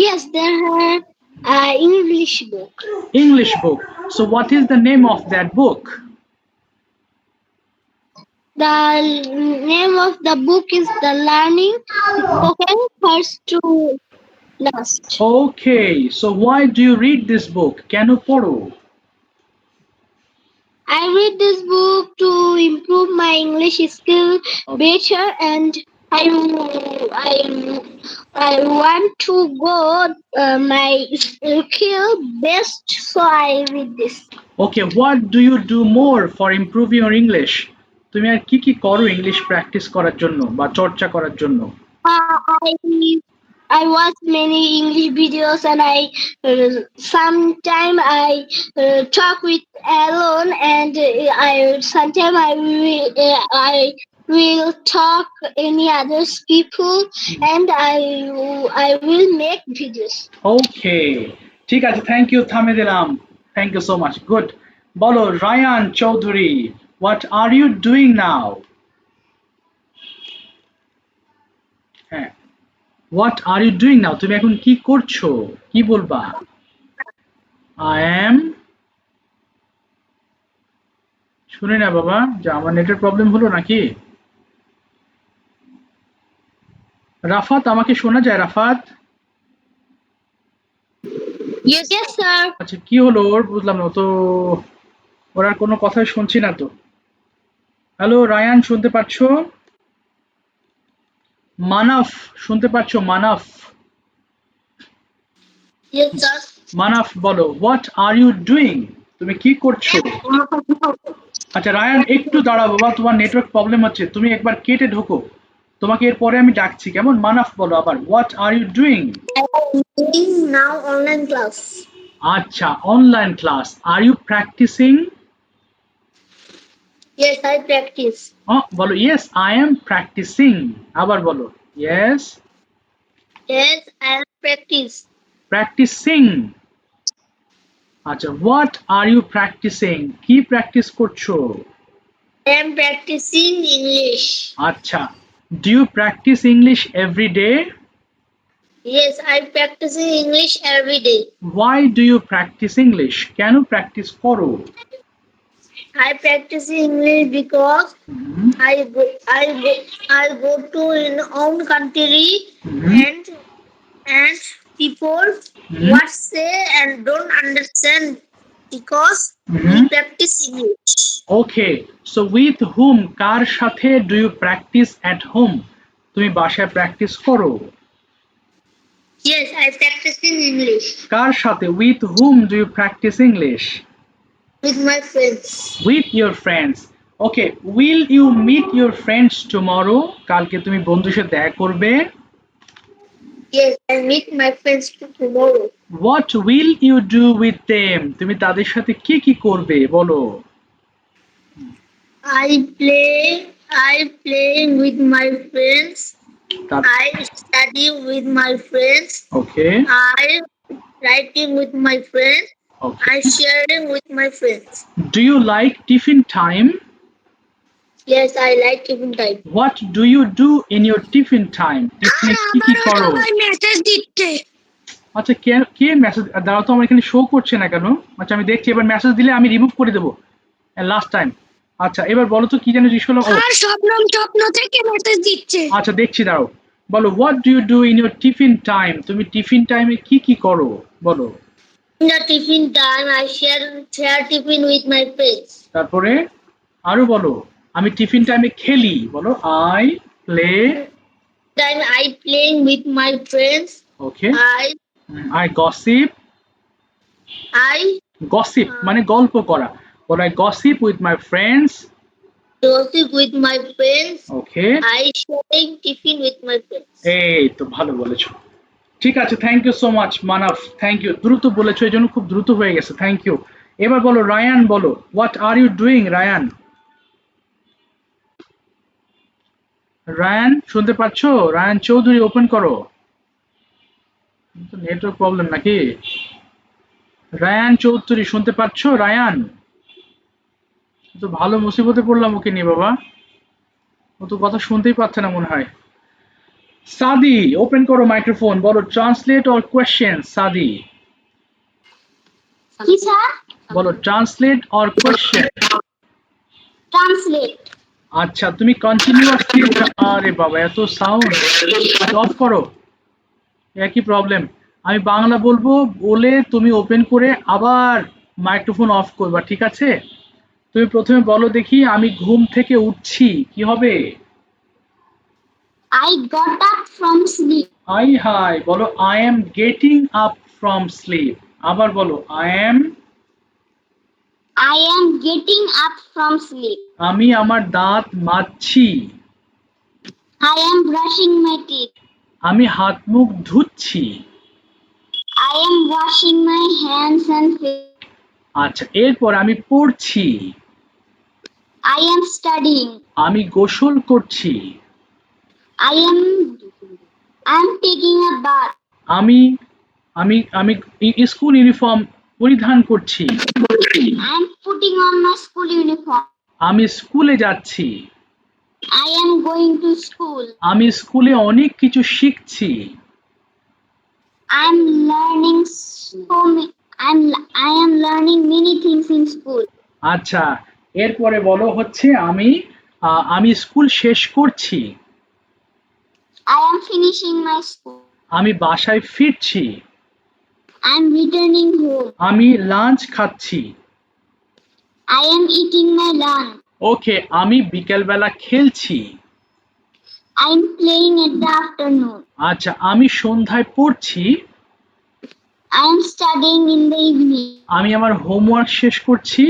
[SPEAKER 2] Yes, there are English book.
[SPEAKER 1] English book. So what is the name of that book?
[SPEAKER 2] The name of the book is The Learning Spoken First to Last.
[SPEAKER 1] Okay, so why do you read this book? কেন পড়ো?
[SPEAKER 2] I read this book to improve my English skill better and I want to go my skill best, so I read this.
[SPEAKER 1] Okay, what do you do more for improving your English? তুমি আর কি কি করো English practice করার জন্য বা চর্চা করার জন্য?
[SPEAKER 2] I watch many English videos and sometime I talk with alone and sometime I will talk any other people and I will make videos.
[SPEAKER 1] Okay, ঠিক আছে, থ্যাংক ইউ, থামিয়ে দিলাম। Thank you so much, good. বলো Rayan Chowdhury, What are you doing now? হ্যাঁ, What are you doing now? তুমি এখন কি করছো? কি বলবা? I am, শুনি না বাবা, যে আমার নেটের প্রবলেম হলো নাকি? রাফাত, আমাকে শোনা যায় রাফাত?
[SPEAKER 2] Yes, sir.
[SPEAKER 1] আচ্ছা, কি হলো ওর, বুঝলাম না তো, ওর আর কোনো কথাই শুনছি না তো। হ্যালো রায়ান, শুনতে পাচ্ছো? মানাফ, শুনতে পাচ্ছো? Manaf,
[SPEAKER 2] Yes, sir.
[SPEAKER 1] মানাফ বলো, হোয়াট আর ইউ ডুইং? তুমি কি করছো? আচ্ছা রায়ান, একটু দাঁড়াও বাবা, তোমার নেটওয়ার্ক প্রবলেম হচ্ছে, তুমি একবার কেটে ঢোকো, তোমাকে এরপরে আমি ডাকছি, কেমন? মানাফ বলো আবার, what are you doing?
[SPEAKER 2] I'm doing now online class.
[SPEAKER 1] আচ্ছা, online class. Are you practicing?
[SPEAKER 2] Yes, I practice.
[SPEAKER 1] বলো, ইয়েস আই এম প্র্যাকটিসিং। আবার বলো, yes
[SPEAKER 2] Yes, I practice.
[SPEAKER 1] Practicing. আচ্ছা, হোয়াট আর ইউ প্র্যাকটিসিং? কি প্র্যাকটিস করছো?
[SPEAKER 2] I am practicing English.
[SPEAKER 1] আচ্ছা, do you practice English every day?
[SPEAKER 2] Yes, I practicing English every day.
[SPEAKER 1] Why do you practice English? কেন practice করো?
[SPEAKER 2] I practice English because
[SPEAKER 1] hmm,
[SPEAKER 2] I go to in own country
[SPEAKER 1] hmm,
[SPEAKER 2] and people
[SPEAKER 1] hmm,
[SPEAKER 2] what say and don't understand because
[SPEAKER 1] hmm.
[SPEAKER 2] we practice English.
[SPEAKER 1] Okay, so with hmm, কার সাথে do you practice at home? তুমি বাসায় practice করো?
[SPEAKER 2] Yes, I practice in English
[SPEAKER 1] কার সাথে, with whom do you practice English?
[SPEAKER 2] with my friends.
[SPEAKER 1] With your friends. Okay, will you meet your friends tomorrow? কালকে তুমি বন্ধুর সাথে দেখা করবে?
[SPEAKER 2] Yes, I meet my friends tomorrow.
[SPEAKER 1] What will you do with them? তুমি তাদের সাথে কি কি করবে বলো?
[SPEAKER 2] I play with my friends. I study with my friends.
[SPEAKER 1] Okay,
[SPEAKER 2] I writing with my friends.
[SPEAKER 1] Okay.
[SPEAKER 2] I sharing with my friends.
[SPEAKER 1] Do you like tiffin time?
[SPEAKER 2] Yes, I like giving time.
[SPEAKER 1] What do you do in your tiffin time? টিফিনে কি কি করো?
[SPEAKER 2] Message দিচ্ছে।
[SPEAKER 1] আচ্ছা, কে কে message, দাঁড়াও তো, আমার এখানে শো করছে না কেন? আচ্ছা, আমি দেখছি, এবার মেসেজ দিলে আমি রিমুভ করে দেবো, লাস্ট টাইম। আচ্ছা, এবার বলো তো কি যেন জিজ্ঞেস করলাম। ও
[SPEAKER 2] আর স্বপ্ন থেকে মেসেজ দিচ্ছে।
[SPEAKER 1] আচ্ছা, দেখছি, দাঁড়াও। বলো, what do you do in your tiffin time? তুমি টিফিন টাইমে কি কি করো বলো?
[SPEAKER 2] In the tiffin time, I share tiffin with my friends.
[SPEAKER 1] তারপরে আরো বলো। আমি টিফিন টাইমে খেলি, বলো, I play.
[SPEAKER 2] Time I playing with my friends.
[SPEAKER 1] Okay,
[SPEAKER 2] I
[SPEAKER 1] I gossip.
[SPEAKER 2] I
[SPEAKER 1] gossip মানে গল্প করা, বলো, I gossip with my friends.
[SPEAKER 2] gossip with my friends.
[SPEAKER 1] Okay,
[SPEAKER 2] I sharing tiffin with my friends.
[SPEAKER 1] এই তো ভালো বলেছো। ঠিক আছে, thank you so much Manaf, thank you, দ্রুত বলেছো এই জন্য খুব দ্রুত হয়ে গেছে, থ্যাংক ইউ। এবার বলো রায়ান, বলো, what are you doing Rayan? Rayan, শুনতে পাচ্ছো? রায়ান চৌধুরী, ওপেন করো। নেটওয়ার্ক প্রবলেম নাকি? রায়ান চৌধুরী, শুনতে পাচ্ছো রায়ান? তো ভালো মুসিবতে পড়লাম ওকে নিয়ে বাবা, ও তো কথা শুনতেই পাচ্ছে না মনে হয়। সাদি, ওপেন করো মাইক্রোফোন, বলো, ট্রান্সলেট অর কোয়েশ্চেন। সাদি
[SPEAKER 2] কি স্যার?
[SPEAKER 1] বলো, ট্রান্সলেট অর কোয়েশ্চেন।
[SPEAKER 2] ট্রান্সলেট।
[SPEAKER 1] আচ্ছা, তুমি কন্টিনিউয়াসলি, আরে বাবা এত সাউন্ড, অফ করো, একই প্রবলেম। আমি বাংলা বলবো, বলে তুমি ওপেন করে আবার মাইক্রোফোন অফ করবা, ঠিক আছে? তুমি প্রথমে বলো দেখি, আমি ঘুম থেকে উঠছি, কি হবে?
[SPEAKER 2] I got up from sleep.
[SPEAKER 1] I hi, বলো, I am getting up from sleep. আবার বলো, I am.
[SPEAKER 2] I am getting up from sleep.
[SPEAKER 1] আমি আমার দাঁত মাজছি।
[SPEAKER 2] I am brushing my teeth.
[SPEAKER 1] আমি হাত মুখ ধুচ্ছি।
[SPEAKER 2] I am washing my hands and face.
[SPEAKER 1] আচ্ছা, এরপর আমি পড়ছি।
[SPEAKER 2] I am studying.
[SPEAKER 1] আমি গোসল করছি।
[SPEAKER 2] I am taking a bath.
[SPEAKER 1] আমি আমি আমি স্কুল ইউনিফর্ম পরিধান করছি।
[SPEAKER 2] I am putting on my school uniform.
[SPEAKER 1] আমি স্কুলে যাচ্ছি।
[SPEAKER 2] I am going to school.
[SPEAKER 1] আমি স্কুলে অনেক কিছু শিখছি।
[SPEAKER 2] I am learning I am learning many things in school.
[SPEAKER 1] আচ্ছা, এরপরে বলো হচ্ছে আমি স্কুল শেষ করছি।
[SPEAKER 2] I am finishing my school.
[SPEAKER 1] আমি বাসায় ফিরছি।
[SPEAKER 2] I am returning home.
[SPEAKER 1] আমি লাঞ্চ খাচ্ছি।
[SPEAKER 2] I am eating my lunch.
[SPEAKER 1] ওকে, আমি বিকেলবেলা খেলছি।
[SPEAKER 2] I am playing at the afternoon.
[SPEAKER 1] আচ্ছা, আমি সন্ধ্যায় পড়ছি।
[SPEAKER 2] I am studying in the evening.
[SPEAKER 1] আমি আমার হোমওয়ার্ক শেষ করছি।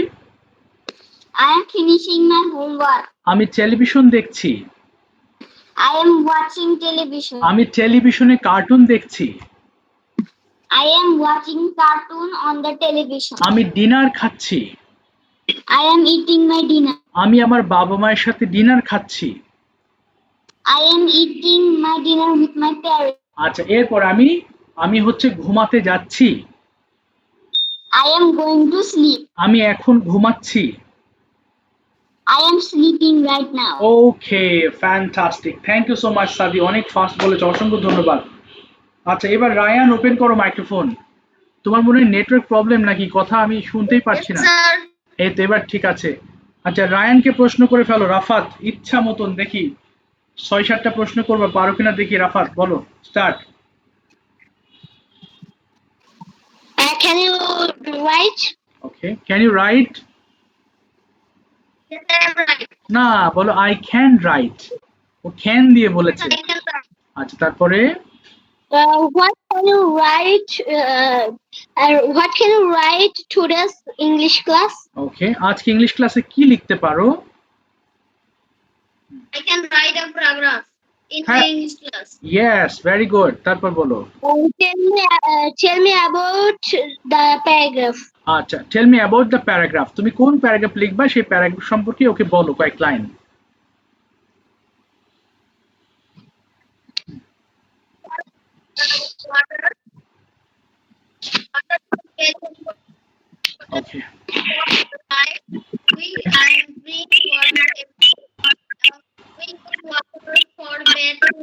[SPEAKER 2] I am finishing my homework.
[SPEAKER 1] আমি টেলিভিশন দেখছি।
[SPEAKER 2] I am watching television.
[SPEAKER 1] আমি টেলিভিশনে কার্টুন দেখছি।
[SPEAKER 2] I am watching cartoon on the television.
[SPEAKER 1] আমি ডিনার খাচ্ছি।
[SPEAKER 2] I am eating my dinner.
[SPEAKER 1] আমি আমার বাবা মায়ের সাথে ডিনার খাচ্ছি।
[SPEAKER 2] I am eating my dinner with my parents.
[SPEAKER 1] আচ্ছা, এরপর আমি হচ্ছে ঘুমাতে যাচ্ছি।
[SPEAKER 2] I am going to sleep.
[SPEAKER 1] আমি এখন ঘুমাচ্ছি।
[SPEAKER 2] I am sleeping right now.
[SPEAKER 1] Okay, fantastic, thank you so much Sadi, অনেক ফাস্ট বলেছো, অসংখ্য ধন্যবাদ। আচ্ছা, এবার রায়ান ওপেন করো মাইক্রোফোন। তোমার মনে হয় নেটওয়ার্ক প্রবলেম নাকি? কথা আমি শুনতেই পারছি না।
[SPEAKER 2] sir.
[SPEAKER 1] এই তো এবার ঠিক আছে। আচ্ছা, রায়ানকে প্রশ্ন করে ফেলো। রাফাত, ইচ্ছা মতন দেখি ৬-৭টা প্রশ্ন করবা, পারো কিনা দেখি। রাফাত বলো, start.
[SPEAKER 2] Can you write?
[SPEAKER 1] Okay, can you write?
[SPEAKER 2] Yes, I am right.
[SPEAKER 1] না, বলো আই ক্যান রাইট। ও ক্যান দিয়ে বলেছে।
[SPEAKER 2] I can write.
[SPEAKER 1] আচ্ছা, তারপরে
[SPEAKER 2] What can you write? What can you write today's English class?
[SPEAKER 1] ওকে, আজকে ইংলিশ ক্লাসে কি লিখতে পারো?
[SPEAKER 2] I can write a paragraph in the
[SPEAKER 1] হ্যাঁ।
[SPEAKER 2] English class.
[SPEAKER 1] Yes, very good. তারপর বলো।
[SPEAKER 2] Tell me about the paragraph.
[SPEAKER 1] আচ্ছা, tell me about the paragraph. তুমি কোন প্যারাগ্রাফ লিখবা সেই প্যারাগ্রাফ সম্পর্কে ওকে বলো কয়েক line. Okay,
[SPEAKER 2] We and bring water. We use water for bathing.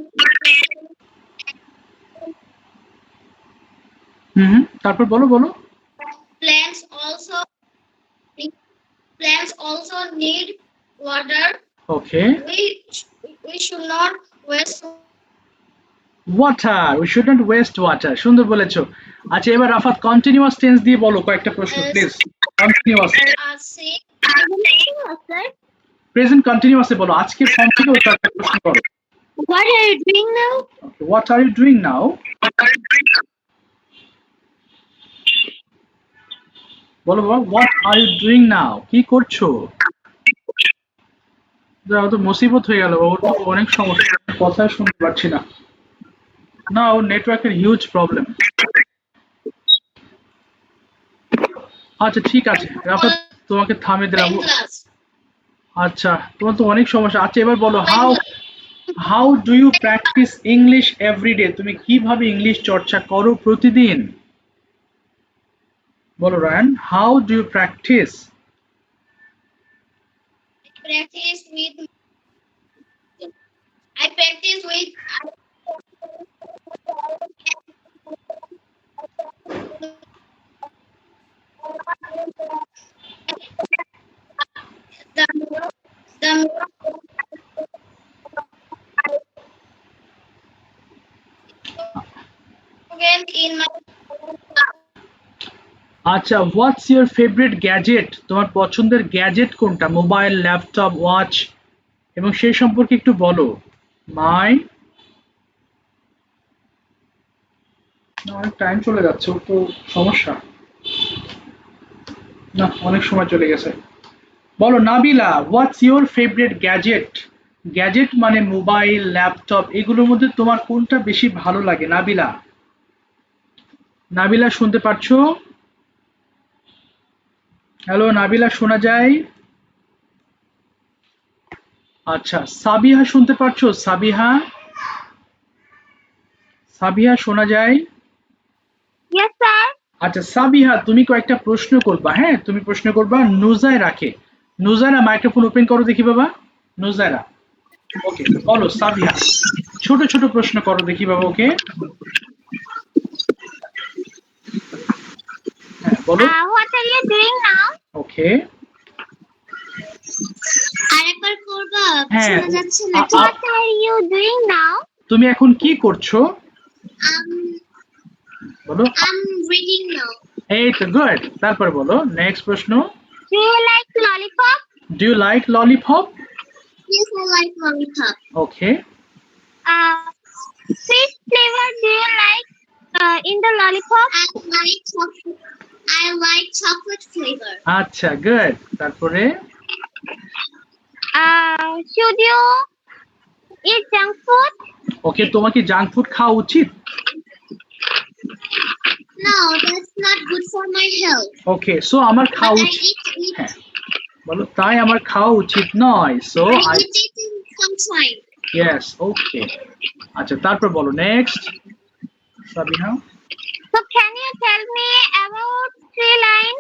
[SPEAKER 1] তারপর বলো।
[SPEAKER 2] Plants also need water.
[SPEAKER 1] Okay,
[SPEAKER 2] We should not waste.
[SPEAKER 1] Water, we should not waste water. সুন্দর বলেছো। আচ্ছা, এবার রাফাত কন্টিনিউয়াস টেন্স দিয়ে বলো কয়েকটা প্রশ্ন প্লিজ। কন্টিনিউয়াস, প্রেজেন্ট কন্টিনিউয়াসে বলো। আজকের ফর্ম থেকে ওই কয়েকটা প্রশ্ন করো।
[SPEAKER 2] What are you doing now?
[SPEAKER 1] Okay, what are you doing now? বলো বাবা, what are you doing now, কি করছো? তো মুসিবত হয়ে গেল, ওর তো অনেক সমস্যা, কথা শুনতে পাচ্ছি না। না, ওর নেটওয়ার্কের হিউজ প্রবলেম। আচ্ছা, ঠিক আছে রাফাত, তোমাকে থামিয়ে দিলাম। আচ্ছা, তোমার তো অনেক সমস্যা। আচ্ছা, এবার বলো, how do you practice English everyday? তুমি কিভাবে ইংলিশ চর্চা করো প্রতিদিন? বলো Rayan, how do you practice?
[SPEAKER 2] I practice with the in my
[SPEAKER 1] আচ্ছা, হোয়াটস ইউর ফেভারিট গ্যাজেট? তোমার পছন্দের গ্যাজেট কোনটা? মোবাইল, ল্যাপটপ, ওয়াচ, এবং সেই সম্পর্কে একটু বলো। অনেক টাইম চলে যাচ্ছে, ওর তো সমস্যা। না, অনেক সময় চলে গেছে। বলো Nabila, what's your favourite gadget? Gadget মানে মোবাইল, ল্যাপটপ, এগুলোর মধ্যে তোমার কোনটা বেশি ভালো লাগে? নাবিলা শুনতে পারছো? হ্যালো নাবিলা, শোনা যায়? আচ্ছা, সাবিহা শুনতে পারছো? সাবিহা শোনা যায়?
[SPEAKER 2] Yes, sir.
[SPEAKER 1] আচ্ছা সাবিহা, তুমি কয়েকটা প্রশ্ন করবা। হ্যাঁ, তুমি প্রশ্ন করবা নুজায় রাখে। নুজারা মাইক্রোফোন ওপেন করো দেখি বাবা। নুজারা, ওকে বলো। সাবিহা, ছোট ছোট প্রশ্ন করো দেখি বাবা। ওকে, হ্যাঁ বলো।
[SPEAKER 2] What are you doing now?
[SPEAKER 1] ওকে,
[SPEAKER 2] আরেকবার করবা,
[SPEAKER 1] হ্যাঁ
[SPEAKER 2] শোনা যাচ্ছে না। What are you doing now?
[SPEAKER 1] তুমি এখন কি করছো
[SPEAKER 2] Um,
[SPEAKER 1] বলো।
[SPEAKER 2] I'm reading now.
[SPEAKER 1] এই তো গুড। তারপর বলো নেক্সট প্রশ্ন।
[SPEAKER 2] Do you like lollipop?
[SPEAKER 1] Do you like lollipop?
[SPEAKER 2] Yes, I like lollipop.
[SPEAKER 1] Okay,
[SPEAKER 2] Which flavor do you like in the lollipop? I like chocolate flavor.
[SPEAKER 1] আচ্ছা good. তারপরে
[SPEAKER 2] Should you eat junk food?
[SPEAKER 1] ওকে, তোমার কি junk food খাওয়া উচিত?
[SPEAKER 2] No, that's not good for my health.
[SPEAKER 1] Okay, so আমার
[SPEAKER 2] But
[SPEAKER 1] খাওয়া
[SPEAKER 2] I
[SPEAKER 1] উচিত,
[SPEAKER 2] eat it.
[SPEAKER 1] হ্যাঁ বলো, তাই আমার খাওয়া উচিত নয়। So
[SPEAKER 2] I
[SPEAKER 1] I,
[SPEAKER 2] eat it in sometime.
[SPEAKER 1] Yes okay. আচ্ছা তারপর বলো next Sabiha.
[SPEAKER 2] So can you tell me about tree line?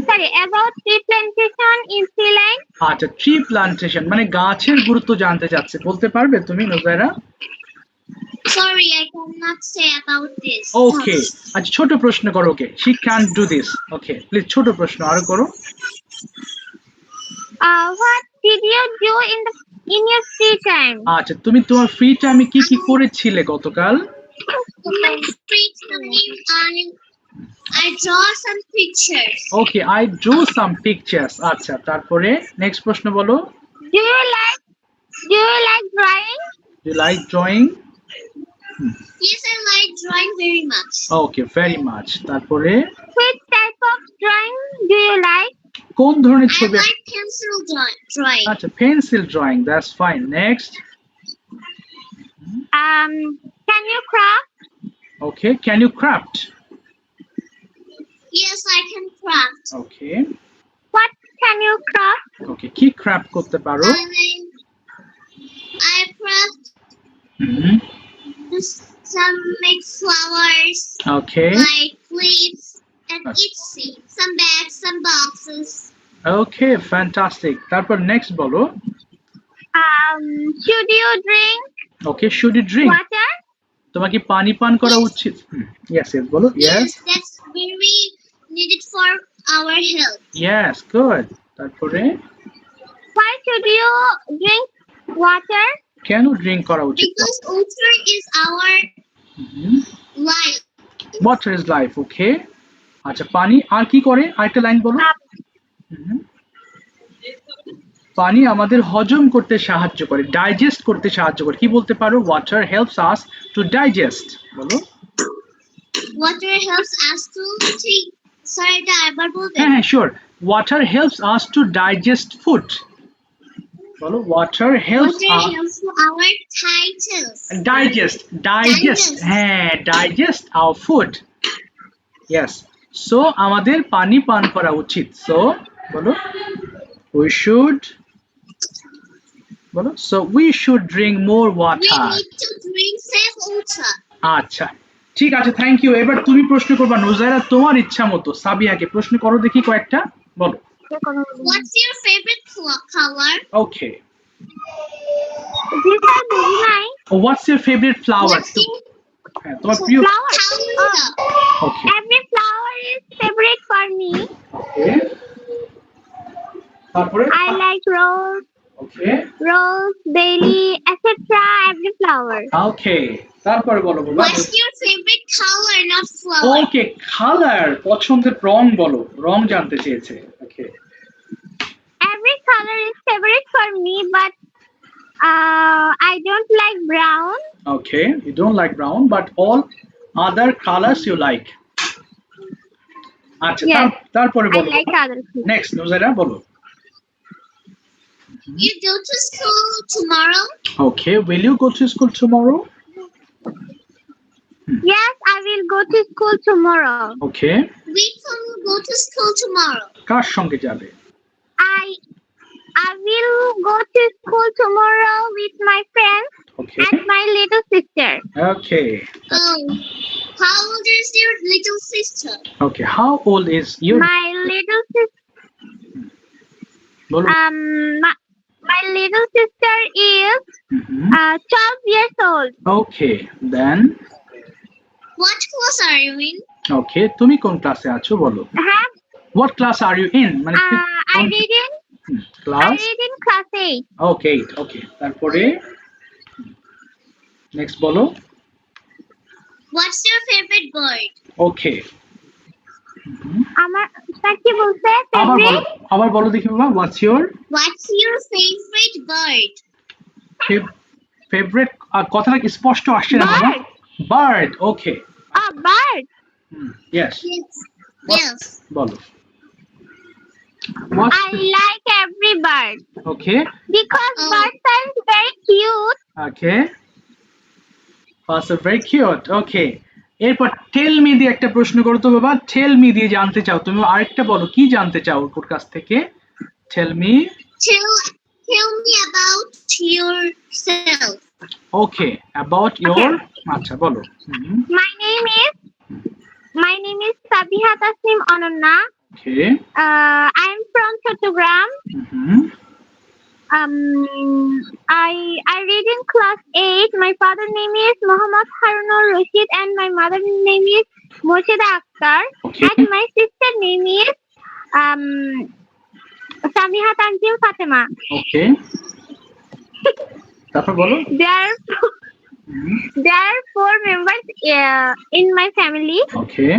[SPEAKER 2] Sorry, about tree plantation in Sri Lanka?
[SPEAKER 1] আচ্ছা, ট্রি প্লান্টেশন মানে গাছের গুরুত্ব জানতে চাচ্ছে, বলতে পারবে তুমি Nujaira?
[SPEAKER 2] Sorry, I cannot say about this.
[SPEAKER 1] ওকে, আচ্ছা ছোট প্রশ্ন করো। Okay, she can do this. Okay please ছোট প্রশ্ন আরো করো।
[SPEAKER 2] What did you do in your free time?
[SPEAKER 1] আচ্ছা, তুমি তোমার ফ্রি টাইমে কি কি করেছিলে গতকাল?
[SPEAKER 2] In my free time, I draw some pictures.
[SPEAKER 1] Okay, I draw some pictures. আচ্ছা তারপরে নেক্সট প্রশ্ন বলো।
[SPEAKER 2] Do you like drawing?
[SPEAKER 1] Do like drawing?
[SPEAKER 2] Yes, I like drawing very much.
[SPEAKER 1] Okay, very much. তারপরে
[SPEAKER 2] Which type of drawing do you like?
[SPEAKER 1] কোন ধরনের
[SPEAKER 2] I
[SPEAKER 1] ছবি?
[SPEAKER 2] like pencil drawing.
[SPEAKER 1] আচ্ছা, pencil drawing, that's fine. Next.
[SPEAKER 2] Can you craft?
[SPEAKER 1] Okay, can you craft?
[SPEAKER 2] Yes, I can craft.
[SPEAKER 1] Okay,
[SPEAKER 2] What can you craft?
[SPEAKER 1] Okay কি craft করতে পারো?
[SPEAKER 2] I craft
[SPEAKER 1] হুম,
[SPEAKER 2] some make flowers,
[SPEAKER 1] ওকে,
[SPEAKER 2] like leaves and itsy, some bags, some boxes.
[SPEAKER 1] Okay fantastic. তারপর next বলো।
[SPEAKER 2] Should you drink
[SPEAKER 1] okay, should you drink?
[SPEAKER 2] water?
[SPEAKER 1] তোমার কি পানি পান করা উচিত? ইয়েস ইয়েস বলো। Yes
[SPEAKER 2] Yes, that's very needed for our health.
[SPEAKER 1] Yes good. তারপরে
[SPEAKER 2] Why should you drink water?
[SPEAKER 1] কেন ড্রিঙ্ক করা উচিত?
[SPEAKER 2] Because water is our life.
[SPEAKER 1] Water is life. Okay, আচ্ছা পানি আর কি করে? আরেকটা লাইন বলো। হুম, পানি আমাদের হজম করতে সাহায্য করে, ডাইজেস্ট করতে সাহায্য করে। কি বলতে পারো? Water helps us to digest. বলো।
[SPEAKER 2] Water helps us to take. Sorry, আবার বলবেন?
[SPEAKER 1] হ্যাঁ হ্যাঁ sure. Water helps us to digest food. বলো, water helps
[SPEAKER 2] Water
[SPEAKER 1] us
[SPEAKER 2] helps to our titles.
[SPEAKER 1] Digest, হ্যাঁ digest our food. Yes, so আমাদের পানি পান করা উচিত। সো বলো, we should, বলো, so we should drink more
[SPEAKER 2] We
[SPEAKER 1] water.
[SPEAKER 2] need to drink safe water.
[SPEAKER 1] আচ্ছা ঠিক আছে, থ্যাংক ইউ। এবার তুমি প্রশ্ন করবা নুজাইরা, তোমার ইচ্ছা মতো। সাবিয়াকে প্রশ্ন করো দেখি কয়েকটা, বলো।
[SPEAKER 2] What's your favorite color?
[SPEAKER 1] Okay,
[SPEAKER 2] These are very nice.
[SPEAKER 1] What's your favourite flower?
[SPEAKER 2] What's your
[SPEAKER 1] হ্যাঁ তোমার প্রিয়।
[SPEAKER 2] flower?
[SPEAKER 1] Okay,
[SPEAKER 2] Every flower is favorite for me.
[SPEAKER 1] ওকে, তারপরে
[SPEAKER 2] I like rose,
[SPEAKER 1] okay,
[SPEAKER 2] daily, etc. Every flower.
[SPEAKER 1] ওকে, তারপরে বলো বাবা।
[SPEAKER 2] What's your favorite color, not flower?
[SPEAKER 1] Okay, colour, পছন্দের রং বলো, রং জানতে চেয়েছে। ওকে,
[SPEAKER 2] Every color is favorite for me, but I don't like brown.
[SPEAKER 1] okay, you don't like brown but all other colors you like. আচ্ছা,
[SPEAKER 2] Yes,
[SPEAKER 1] তারপরে
[SPEAKER 2] I
[SPEAKER 1] বলো।
[SPEAKER 2] like other colors.
[SPEAKER 1] Next Nujaira বলো।
[SPEAKER 2] You go to school tomorrow?
[SPEAKER 1] Okay, will you go to school tomorrow?
[SPEAKER 2] Yes, I will go to school tomorrow.
[SPEAKER 1] Okay,
[SPEAKER 2] We can go to school tomorrow.
[SPEAKER 1] কার সঙ্গে যাবে?
[SPEAKER 2] I will go to school tomorrow with my friends
[SPEAKER 1] Okay,
[SPEAKER 2] and my little sister.
[SPEAKER 1] okay,
[SPEAKER 2] Oh, how old is your little sister?
[SPEAKER 1] okay, how old is your?
[SPEAKER 2] My little sister.
[SPEAKER 1] বলো।
[SPEAKER 2] My little sister is 12 years old.
[SPEAKER 1] Okay, then
[SPEAKER 2] What class are you in?
[SPEAKER 1] ওকে, তুমি কোন ক্লাসে আছো বলো।
[SPEAKER 2] হ্যাঁ,
[SPEAKER 1] what class are you in, মানে
[SPEAKER 2] I read in
[SPEAKER 1] class.
[SPEAKER 2] class 8.
[SPEAKER 1] Okay, okay, তারপরে next বলো।
[SPEAKER 2] What's your favorite bird?
[SPEAKER 1] ওকে,
[SPEAKER 2] আমার কি বলছে?
[SPEAKER 1] আবার বলো দেখি বাবা। What's your
[SPEAKER 2] favorite bird?
[SPEAKER 1] Favourite? কথাটা কি স্পষ্ট আসছে না বাবা? Bird. Okay,
[SPEAKER 2] Bird.
[SPEAKER 1] Yes,
[SPEAKER 2] Yes.
[SPEAKER 1] বলো।
[SPEAKER 2] I like every bird.
[SPEAKER 1] Okay,
[SPEAKER 2] Because birds are very cute.
[SPEAKER 1] Okay, very cute. Okay, এরপর টেল মি দিয়ে একটা প্রশ্ন করো তো বাবা। টেল মি দিয়ে জানতে চাও তুমি, আরেকটা বলো কি জানতে চাও ওর কাছ থেকে। Tell me.
[SPEAKER 2] Tell me about yourself.
[SPEAKER 1] Okay, about your. আচ্ছা, বলো।
[SPEAKER 2] My name is Sabiha Tasnim Ananna.
[SPEAKER 1] Okay,
[SPEAKER 2] I am from Chattogram. I read in class 8. My father's name is Muhammad Harunur Rashid and my mother's name is Morshida Akhtar.
[SPEAKER 1] Okay.
[SPEAKER 2] And my sister's name is Samiha Tanzim Fatima.
[SPEAKER 1] ওকে, তারপর বলো।
[SPEAKER 2] There are 4 members in my family.
[SPEAKER 1] Okay,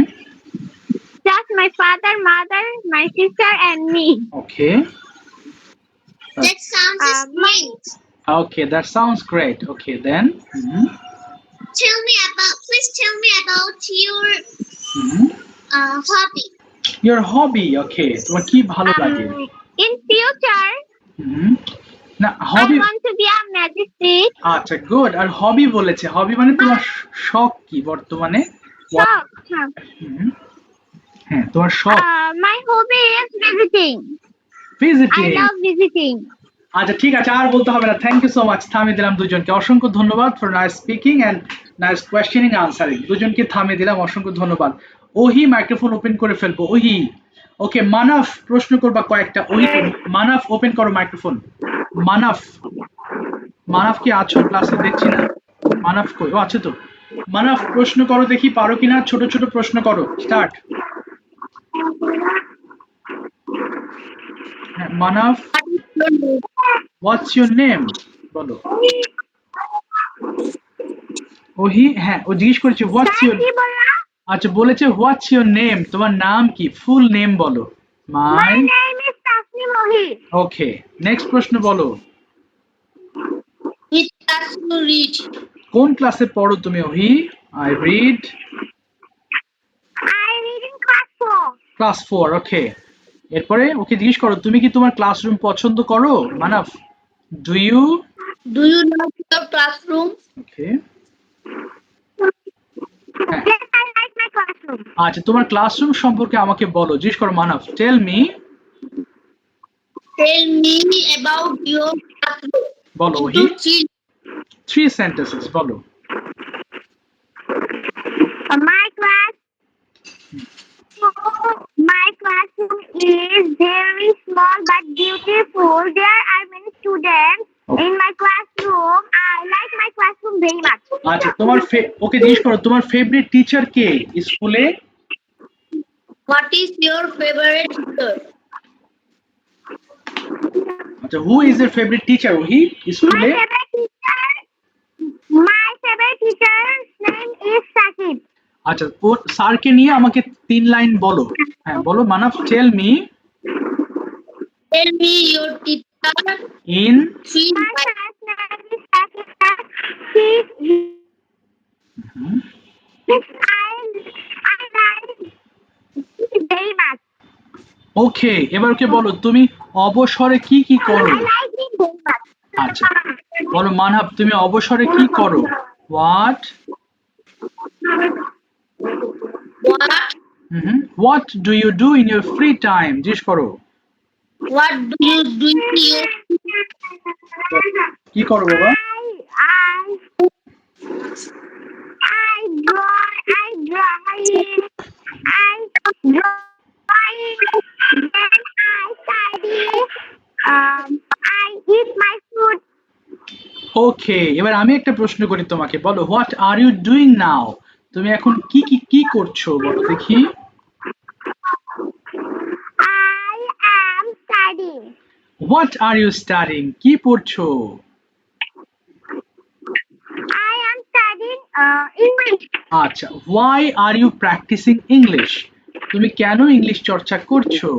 [SPEAKER 2] Just my father, mother, my sister, and me.
[SPEAKER 1] Okay,
[SPEAKER 2] That sounds great.
[SPEAKER 1] okay, that sounds great. Okay, then
[SPEAKER 2] Please tell me about your hobby.
[SPEAKER 1] your hobby. Okay, তোমার কি ভালো লাগে?
[SPEAKER 2] In future,
[SPEAKER 1] না, হবি।
[SPEAKER 2] I want to be a magistrate.
[SPEAKER 1] আচ্ছা, good. আর হবি বলেছে, হবি মানে তোমার শখ কি বর্তমানে?
[SPEAKER 2] শখ।
[SPEAKER 1] হ্যাঁ, তোমার শখ।
[SPEAKER 2] My hobby is visiting.
[SPEAKER 1] Visiting.
[SPEAKER 2] I love visiting.
[SPEAKER 1] আচ্ছা, ঠিক আছে, আর বলতে হবে না। Thank you so much. থামিয়ে দিলাম দুজনকে। অসংখ্য ধন্যবাদ for nice speaking and nice questioning answering. দুজনকে থামিয়ে দিলাম, অসংখ্য ধন্যবাদ। ওহি মাইক্রোফোন ওপেন করে ফেলবো। ওহি। ওকে, মানাফ প্রশ্ন করবা কয়েকটা। ওহি, মানাফ ওপেন করো মাইক্রোফোন। মানাফ কি আছো ক্লাসে? দেখছি না। মানাফ কই? ও, আছে তো। মানাফ প্রশ্ন করো দেখি, পারো কিনা। ছোট ছোট প্রশ্ন করো। Start. Manaf, what's your name বলো। ওহি, হ্যাঁ, ও জিজ্ঞেস করেছে হোয়াটস ইউর। আচ্ছা, বলেছে হোয়াটস ইউর নেম, তোমার নাম কি, ফুল নেম বলো।
[SPEAKER 2] My name is Tasnim Ohi.
[SPEAKER 1] Okay, next প্রশ্ন বলো।
[SPEAKER 2] Which class you read?
[SPEAKER 1] কোন ক্লাসে পড়ো তুমি ওহি? I read
[SPEAKER 2] in class 4.
[SPEAKER 1] Class 4। ওকে, এরপরে ওকে জিজ্ঞেস করো তুমি কি তোমার ক্লাসরুম পছন্দ করো? Manaf, do you
[SPEAKER 2] love your classroom?
[SPEAKER 1] Okay,
[SPEAKER 2] Yes, I like my classroom.
[SPEAKER 1] আচ্ছা, তোমার ক্লাসরুম সম্পর্কে আমাকে বলো। জিজ্ঞেস করো Manaf, tell me
[SPEAKER 2] about your classroom.
[SPEAKER 1] বলো ওহি। 3 sentences বলো।
[SPEAKER 2] My classroom is very small but beautiful. There are many students in my classroom. I like my classroom very much.
[SPEAKER 1] আচ্ছা, তোমার ওকে জিজ্ঞেস করো তোমার ফেভারিট টিচার কে স্কুলে?
[SPEAKER 2] What is your favorite teacher?
[SPEAKER 1] আচ্ছা, who is your favorite teacher ওহি স্কুলে?
[SPEAKER 2] My favorite teacher's name is Sakib.
[SPEAKER 1] আচ্ছা, ও স্যারকে নিয়ে আমাকে 3 লাইন বলো। হ্যাঁ, বলো Manaf, tell me
[SPEAKER 2] your teacher
[SPEAKER 1] in.
[SPEAKER 2] My class name is Sakib. I like very much.
[SPEAKER 1] Okay, এবার ওকে বলো তুমি অবসরে কি কি করো?
[SPEAKER 2] I like it very much.
[SPEAKER 1] আচ্ছা, বলো মানব, তুমি অবসরে কি করো? What what do you do in your free time? জিজ্ঞেস করো।
[SPEAKER 2] What do you do in your
[SPEAKER 1] কি করো বাবা?
[SPEAKER 2] I draw then I study
[SPEAKER 3] I eat my food.
[SPEAKER 1] ওকে, এবার আমি একটা প্রশ্ন করি তোমাকে, বলো what are you doing now? তুমি এখন কি করছো বলো দেখি।
[SPEAKER 3] I am studying.
[SPEAKER 1] What are you studying? কি পড়ছো?
[SPEAKER 3] I am studying English.
[SPEAKER 1] আচ্ছা, why are you practicing English? তুমি কেন ইংলিশ চর্চা করছো?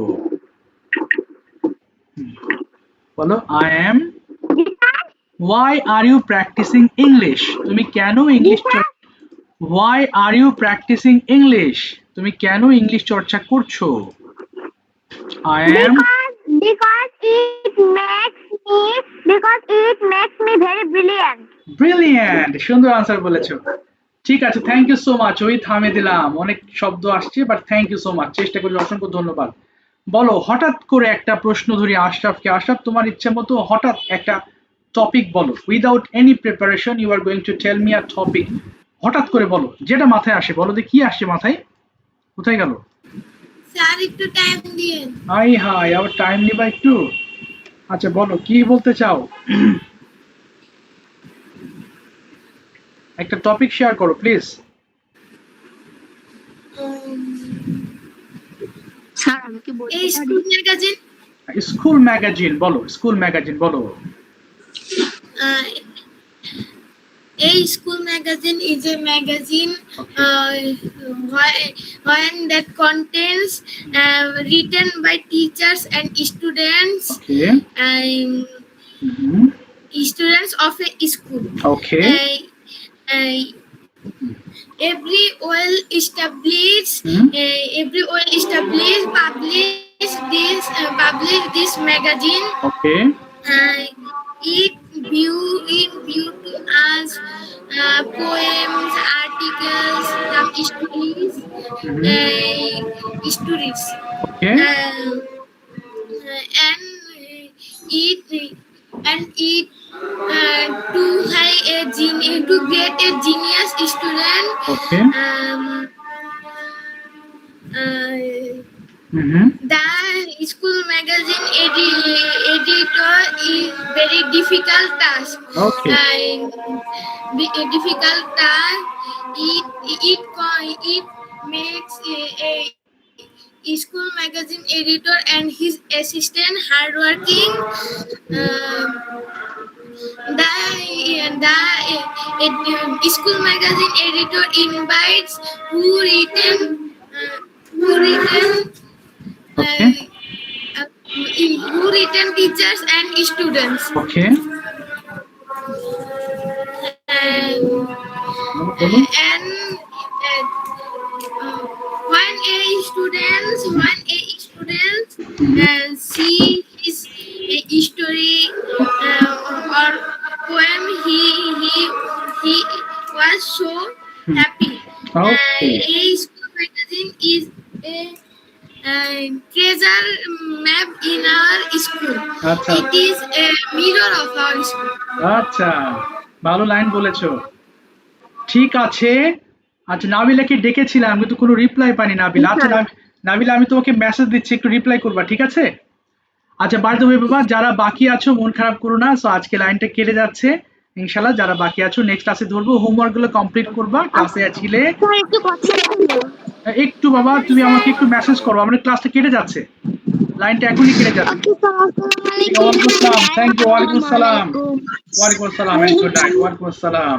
[SPEAKER 1] বলো I am. Why are you practicing English? তুমি কেন English why are you practicing English? তুমি কেন ইংলিশ চর্চা করছো? I am
[SPEAKER 3] Because it makes me very brilliant.
[SPEAKER 1] Brilliant, সুন্দর আনসার বলেছো। ঠিক আছে, থ্যাংক ইউ সো মাচ। ওই থামিয়ে দিলাম, অনেক শব্দ আসছে, but thank you so much, চেষ্টা করি, অসংখ্য ধন্যবাদ। বলো হঠাৎ করে একটা প্রশ্ন ধরি আশরাফকে। আশরাফ, তোমার ইচ্ছে মতো হঠাৎ একটা টপিক বলো, without any preparation you are going to tell me a topic. হঠাৎ করে বলো, যেটা মাথায় আসে বলো। কি আসছে মাথায়? কোথায় গেল?
[SPEAKER 2] স্যার একটু টাইম দিন।
[SPEAKER 1] হাই হাই, আবার টাইম নিবা একটু? আচ্ছা বলো, কি বলতে চাও? একটা টপিক শেয়ার করো প্লিজ।
[SPEAKER 3] স্যার আমি কি বলতে
[SPEAKER 2] এই স্কুল ম্যাগাজিন।
[SPEAKER 1] স্কুল ম্যাগাজিন বলো, স্কুল ম্যাগাজিন বলো।
[SPEAKER 2] A school magazine is a magazine when that contains written by teachers and students
[SPEAKER 1] okay.
[SPEAKER 2] and students of a school.
[SPEAKER 1] Okay.
[SPEAKER 2] Every well-established publish this magazine.
[SPEAKER 1] Okay.
[SPEAKER 2] It view to us poems, articles, some stories, stories,
[SPEAKER 1] okay.
[SPEAKER 2] and it to get a genius student.
[SPEAKER 1] Okay.
[SPEAKER 2] The school magazine editor is very difficult task.
[SPEAKER 1] Okay.
[SPEAKER 2] A difficult task. It makes a school magazine editor and his assistant hardworking. The school magazine editor invites who written teachers and students.
[SPEAKER 1] Okay.
[SPEAKER 2] And when a student see his story or poem, he was so happy.
[SPEAKER 1] Okay.
[SPEAKER 2] A school magazine is a treasure map in our school.
[SPEAKER 1] আচ্ছা।
[SPEAKER 2] It is a mirror of our school.
[SPEAKER 1] আচ্ছা, ভালো line বলেছো। ঠিক আছে। আচ্ছা, নাবিলাকে ডেকেছিলাম কিন্তু কোনো reply পাইনি নাবিলা। আচ্ছা নাবিলা, আমি তোমাকে মেসেজ দিচ্ছি, একটু রিপ্লাই করবা, ঠিক আছে? আচ্ছা, বাই দ্য ওয়ে বাবা, যারা বাকি আছো মন খারাপ করো না। সো আজকে লাইনটা কেটে যাচ্ছে। ইনশাআল্লাহ যারা বাকি আছো নেক্সট ক্লাসে ধরবো, হোমওয়ার্ক গুলো কমপ্লিট করবা। ক্লাসে আসলে একটু বাবা তুমি আমাকে একটু মেসেজ করো, আমাদের ক্লাসটা কেটে যাচ্ছে, লাইনটা এখনই কেটে যাচ্ছে। ওয়ালাইকুম আসসালাম, থ্যাংক ইউ। ওয়ালাইকুম আসসালাম, ওয়ালাইকুম আসসালাম, গুড নাইট। ওয়ালাইকুম আসসালাম।